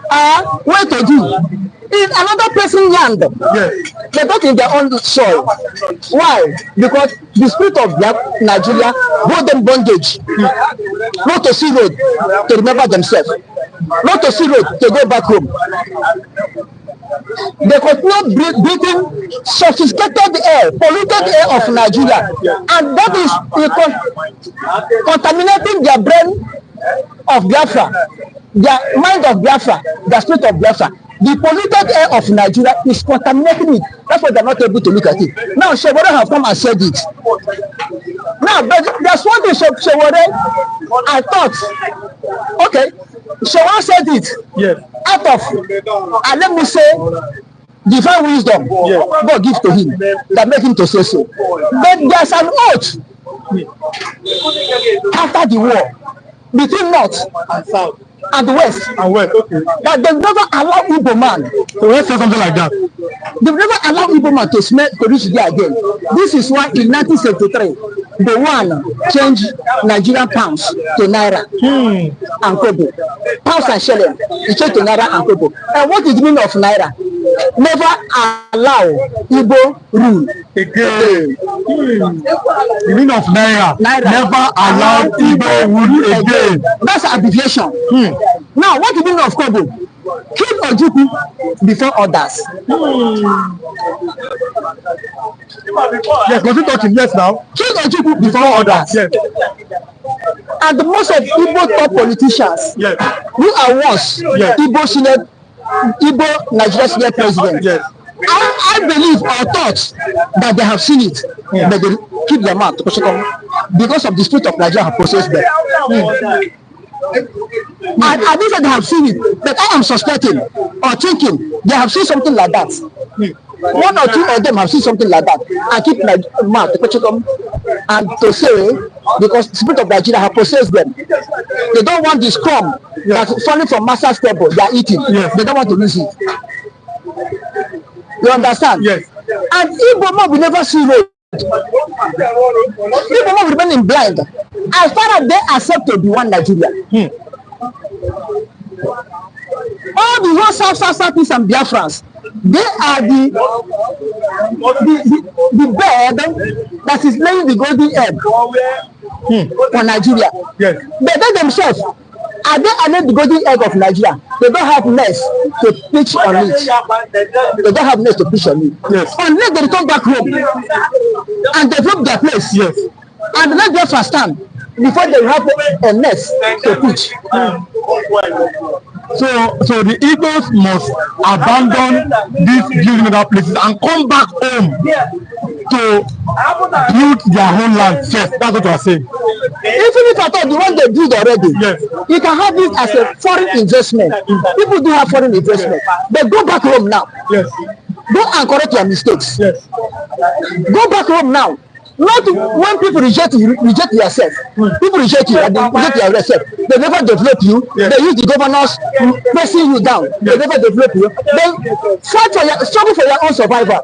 are well to do in another person's land, they don't in their own soil. Why? Because the spirit of Nigeria hold them bondage, not to see road to remember themselves, not to see road to go back home. They continue breathing sophisticated air, polluted air of Nigeria, and that is contaminating their brain of Biafra, their mind of Biafra, the spirit of Biafra. The polluted air of Nigeria is contaminating it. That's why they're not able to look at it. Now, Shewore have come and said it. Now, but there's one thing Shewore, I thought, okay, Shewore said it. Yes. Out of, and let me say, divine wisdom God give to him that make him to say so. But there's an oath after the war between North and South and West. Okay. That they never allow Igbo man. So let's say something like that. They never allow Igbo man to reach there again. This is why in 1973, the one changed Nigerian pounds to Naira and Kobo. Pounds and shilling, he changed to Naira and Kobo. And what is the meaning of Naira? Never allow Igbo rule again. The meaning of Naira. Never allow Igbo rule again. That's abbreviation. Now, what is the meaning of Kobo? Kill Ojukwu before others. Yes, continue talking. Yes, now. Kill Ojukwu before others. Yes. And most of Igbo top politicians who are once Igbo Nigeria senior president. Yes. I believe or thought that they have seen it, but they keep their mouth because of the spirit of Nigeria have processed them. I think that they have seen it, but I am suspecting or thinking they have seen something like that. One or two of them have seen something like that. I keep my mouth and to say because the spirit of Nigeria have possessed them. They don't want this crumb that's falling from master's table. They are eating. They don't want to lose it. You understand? Yes. And Igbo man will never see road. Igbo man will remain in blind as far as they accept to be one Nigeria. All the whole Southeast and Biafrans, they are the bird that is laying the golden egg for Nigeria. Yes. But they themselves, are they the golden egg of Nigeria? They don't have nest to pitch on it. They don't have nest to pitch on it. Yes. Unless they return back home and develop their place. Yes. And let them first stand before they have a nest to pitch. So the Igbos must abandon these building other places and come back home to build their own land first. That's what you are saying. Even if I thought the one they build already, yes, you can have it as a foreign investment. People do have foreign investment. But go back home now. Yes. Go and correct your mistakes. Yes. Go back home now. Not when people reject yourself. People reject you and they reject yourself. They never develop you. Yes. They use the governors pressing you down. Yes. They never develop you. Then struggle for your own survival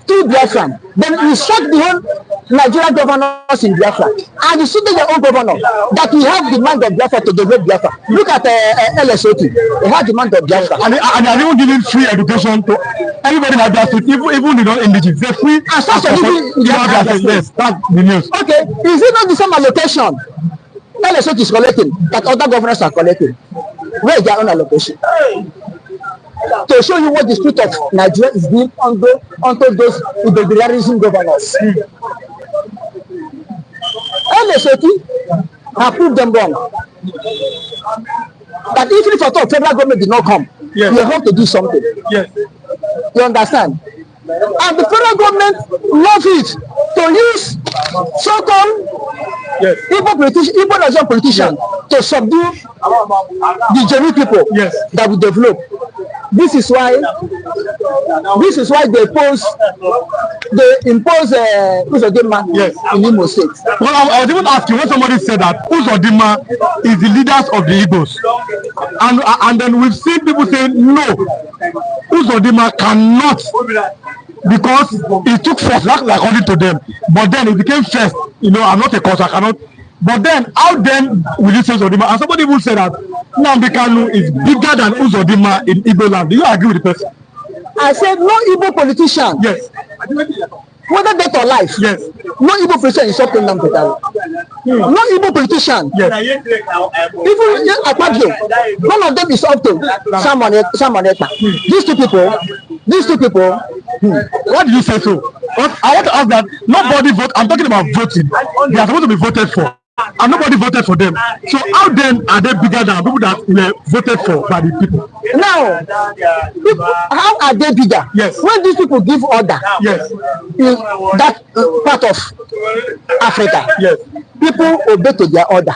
through Biafra. Then you strike the whole Nigerian governors in Biafra. And you see your own governor that we have demand of Biafra to develop Biafra. Look at LSOT. They have demand of Biafra. And they are even giving free education to everybody in Biafra, even the non-indigenous. They're free. And such a living yes, that's the news. Okay, is it not the same allocation LSOT is collecting that other governors are collecting? Where is their own allocation? To show you what the spirit of Nigeria is being onto those terrorism governors. LSOT have proved them wrong. That even if at all federal government did not come, yes, we have to do something. Yes. You understand? And the federal government love it to use so-called Igbo Nigerian politicians to subdue the genuine people that we develop. This is why they impose Uzodinma in Imo State. Well, I was even asking when somebody said that Uzodinma is the leaders of the Igbos, and then we've seen people saying no, Uzodinma cannot, because he took first, like according to them, but then it became first. You know, I'm not a cause, I cannot. But then, how then will you say Uzodinma? And somebody will say that Nnamdi Kanu is bigger than Uzodinma in Igbo land. Do you agree with the person? I said no Igbo politician. Yes. Whether death or life. Yes. No Igbo politician is something Nnamdi Kanu. No Igbo politician. Yes. Even Akpabio, none of them is up to Simon Ekpa. These two people. Why did you say so? I want to ask that nobody vote. I'm talking about voting. They are supposed to be voted for, and nobody voted for them. So how then are they bigger than people that were voted for by the people? Now, how are they bigger? Yes. When these people give order, yes, in that part of Africa, yes, people obey to their order.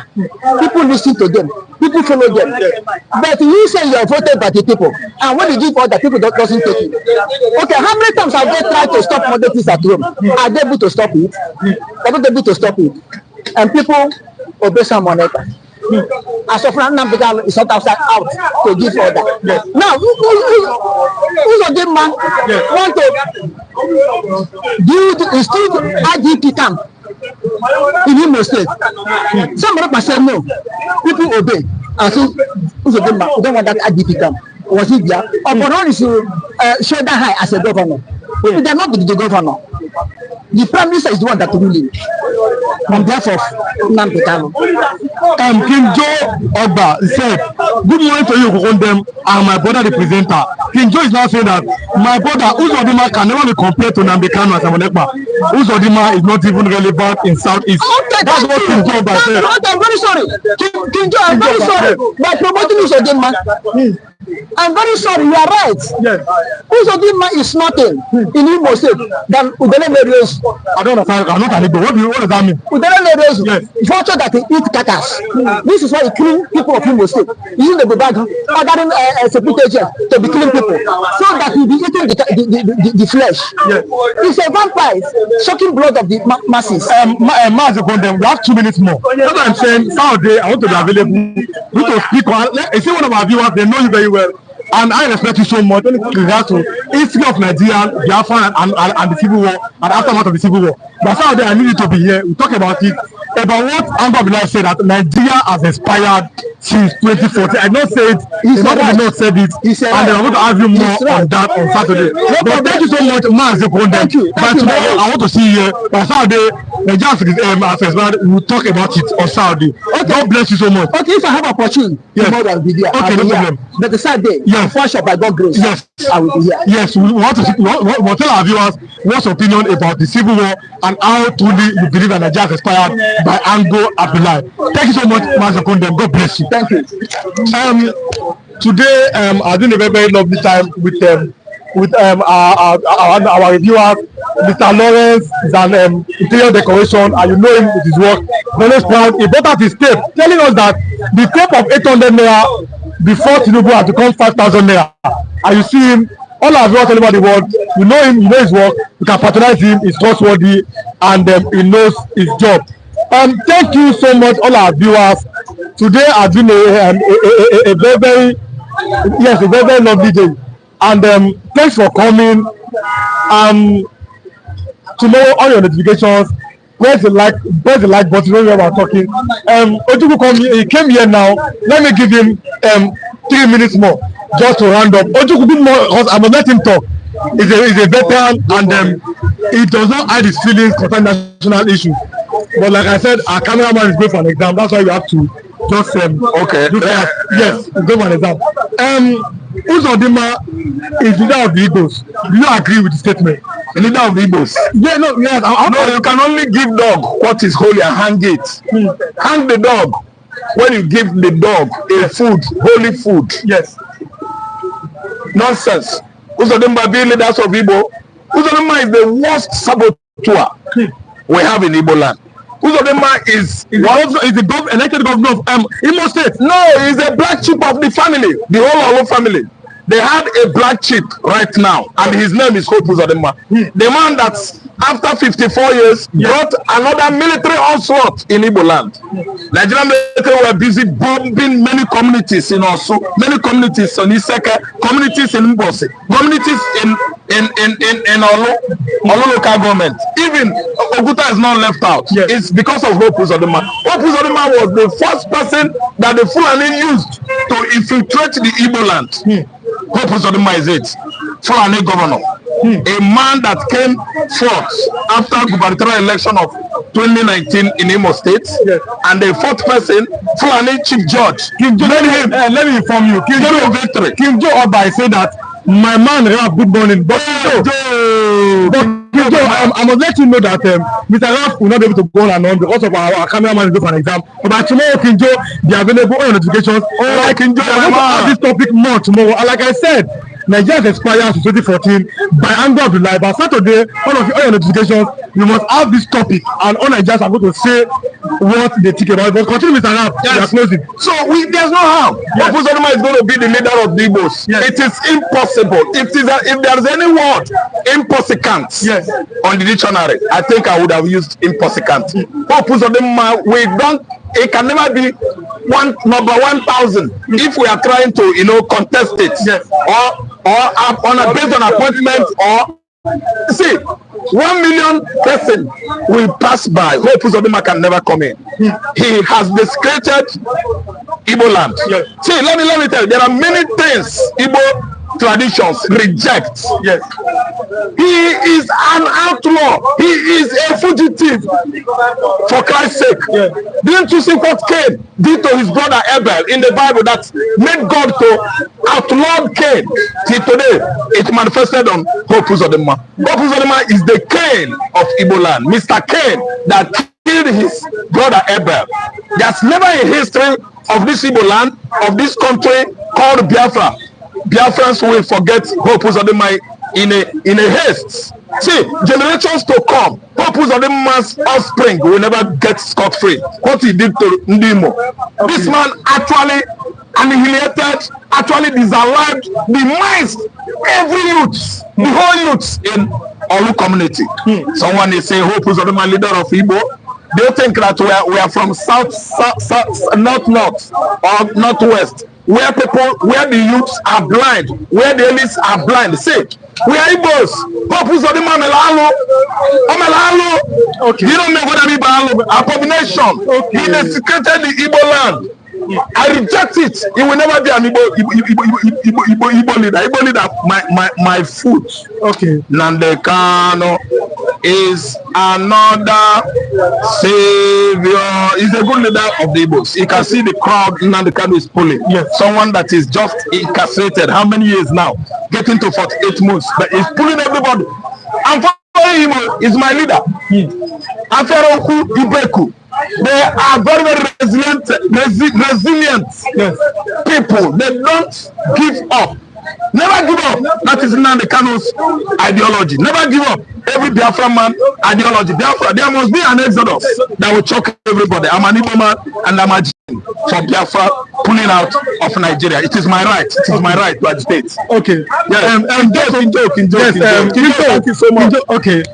People listen to them. People follow them. Yes. But you say you are voted by the people, and when you give order, people doesn't take it. Okay, how many times have they tried to stop modernity at home? Are they able to stop it? Are they able to stop it? And people obey someone else. As of now, Nnamdi Kanu is not outside out to give order. Yes. Now, who's of them man want to build instead IDP camp in Imo State? Somebody said no. People obey. And so, who's of them man? We don't want that IDP camp. Was it there? Obono is shoulder high as a governor. They are not the governor. The prime minister is the one that ruling on behalf of Nnamdi Kanu. King Joe Ogba said, "Good morning to you, Kukondem, and my brother, the presenter." King Joe is now saying that my brother Uzodinma can never be compared to Nnamdi Kanu as Simon Ekpa. Uzodinma is not even relevant in Southeast. Okay, that's what King Joe Ogba said. I'm very sorry. King Joe, I'm very sorry. By promoting Uzodinma, I'm very sorry. You are right. Yes. Uzodinma is nothing in Imo State than Udele Lerios. I don't understand. I'm not an Igbo. What does that mean? Udele Lerios. Yes. Vulture that he eat carcass. This is why he kill people of Imo State. Using the bag, ordering a security agent to be killing people, so that he be eating the flesh. Yes. He's a vampire, sucking blood of the masses. We have 2 minutes more. That's what I'm saying. Saturday, I want to be available. We need to speak on. You see, one of our viewers, they know you very well. And I respect you so much when it comes to history of Nigeria, Biafra, and the Civil War, and aftermath of the Civil War. But Saturday, I need you to be here. We talk about it. about what Ango Abdullahi said that Nigeria has expired since 2014. I don't say it. He not said it. And I'm going to argue more on that on Saturday. But thank you so much, Mazekon. Thank you. But tomorrow I want to see you on Saturday. Nigeria has expired. We'll talk about it on Saturday. Okay. God bless you so much. Okay, if I have opportunity, tomorrow I'll be there. Okay, no problem. But the Saturday, yes, by God grace, yes, I will be here. Yes, we want to tell our viewers what's your opinion about the civil war and how truly you believe that Nigeria has expired by Ango Abdullahi. Thank you so much, Master Kondem. God bless you. Thank you. Today I doing a very, very lovely time with our reviewers. Mr. Lawrence is an interior decoration, and you know him with his work. Always proud. He brought out his tape, telling us that the tape of 800 naira before Tinubu had become 5,000 naira. And you see him, all our viewers all over the world, you know him, you know his work, you can patronize him, he's trustworthy, and he knows his job. Thank you so much, all our viewers. Today has been a very, very lovely day. And thanks for coming. Tomorrow on your notifications, press the like button when we are talking. Ojukwu he came here now. Let me give him 3 minutes more just to round up. Ojukwu, good more because I must let him talk. He's a veteran, and he does not hide his feelings concerning national issues. But like I said, our cameraman is going for an exam. That's why you have to just okay. Yes, go for an exam. Uzodinma is leader of the Igbos. Do you agree with the statement? The leader of the Igbos? Yeah, no, yes. No, you can only give dog what is holy and hang it. Hang the dog when you give the dog a food, holy food. Yes. Nonsense. Uzodinma being leaders of Igbo. Uzodinma is the worst saboteur we have in Igbo land. Uzodinma is the elected governor of Imo State. No, he's a black sheep of the family, the whole family. They had a black sheep right now, and his name is Hope Uzodinma. The man that after 54 years brought another military onslaught in Igbo land. Nigerian military were busy bombing many communities in Osu, many communities in Iseke, communities in Mbosi, communities in Olu local government. Even Oguta is not left out. Yes. It's because of Hope Uzodinma. Hope Uzodinma was the first person that the Fulani used to infiltrate the Igbo land. Hope Uzodinma is it. Fulani governor. A man that came forth after gubernatorial election of 2019 in Imo State. Yes. And the fourth person, Fulani Chief Judge. Let me inform you. King Joe Obai said that my man Ralph, good morning. But King Joe, I must let you know that Mr. Ralph will not be able to go on and on because of our cameraman is going for an exam. But tomorrow, King Joe, they are available on notifications. King Joe, I want to have this topic more tomorrow. And like I said, Nigeria has expired in 2014 by Ango Abdullahi. But Saturday, all your notifications, you must have this topic, and all Nigerians are going to say what they think about it. But continue, Mr. Ralph. Yes. We are closing. So there's no harm. Yes. Hope Uzodinma is going to be the leader of the Igbos. Yes. It is impossible. If there is any word impossible on the dictionary, I think I would have used impossible. Hope Uzodinma, it can never be number 1,000 if we are trying to contest it. Yes. Or based on appointment, or see 1 million person will pass by. Hope Uzodinma can never come in. He has discredited Igbo land. Yes. See, let me tell you, there are many things Igbo traditions reject. Yes. He is an outlaw. He is a fugitive. For Christ's sake. Yes. Didn't you see what Cain did to his brother Abel in the Bible that made God to outlaw Cain? Till today, it manifested on Hope Uzodinma. Hope Uzodinma is the Cain of Igbo land. Mr. Cain that killed his brother Abel. There's never a history of this Igbo land, of this country called Biafra. Biafrans will forget Hope Uzodinma in a haste. See, generations to come, Hope Uzodinma's offspring will never get scot-free. What he did to Ndimo. Okay. This man actually annihilated, actually disallowed the minds, every youth, the whole youths in Olu community. Someone is saying Hope Uzodinma leader of Igbo. they think that we are from south, north, or northwest, where the youths are blind, where the elites are blind. See, we are Igbos. Popus of the Mamelalo. Okay. You don't know what I mean by abomination. Okay. He desecrated the Igbo land. I reject it. It will never be an Igbo leader. Igbo leader, my foot. Okay. Nandekano is another savior. He's a good leader of the Igbos. You can see the crowd Nandekano is pulling. Yes. Someone that is just incarcerated. How many years now? Getting to 48 months. But he's pulling everybody. I'm following him. He's my leader. Aferoku Ibeku. They are very, very resilient yes. people. They don't give up. Never give up. That is Nandekano's ideology. Never give up. Every Biafra man ideology. Biafra, there must be an exodus that will choke everybody. I'm an Igbo man and I'm a for Biafra pulling out of Nigeria. It is my right. It is my right to agitate. Okay. Yes. Joke. Yes. Thank you so much. Okay.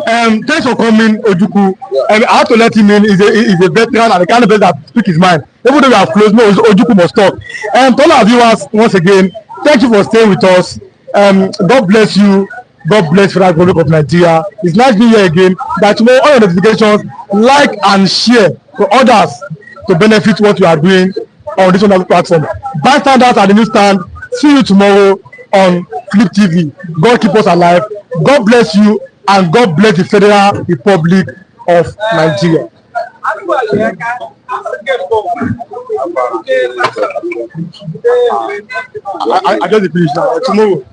Thanks for coming, Ojuku. I have to let him in. He's a veteran and the kind of person that speaks his mind. Even though we are close, no, Ojuku must talk. To all our viewers, once again, thank you for staying with us. God bless you. God bless Federal Republic of Nigeria. It's nice being here again. That you know all your notifications, like and share for others to benefit what you are doing on this wonderful platform. Bystanders at the newsstand. See you tomorrow on Flip TV. God keep us alive. God bless you. And God bless the Federal Republic of Nigeria. I just finished now. Tomorrow.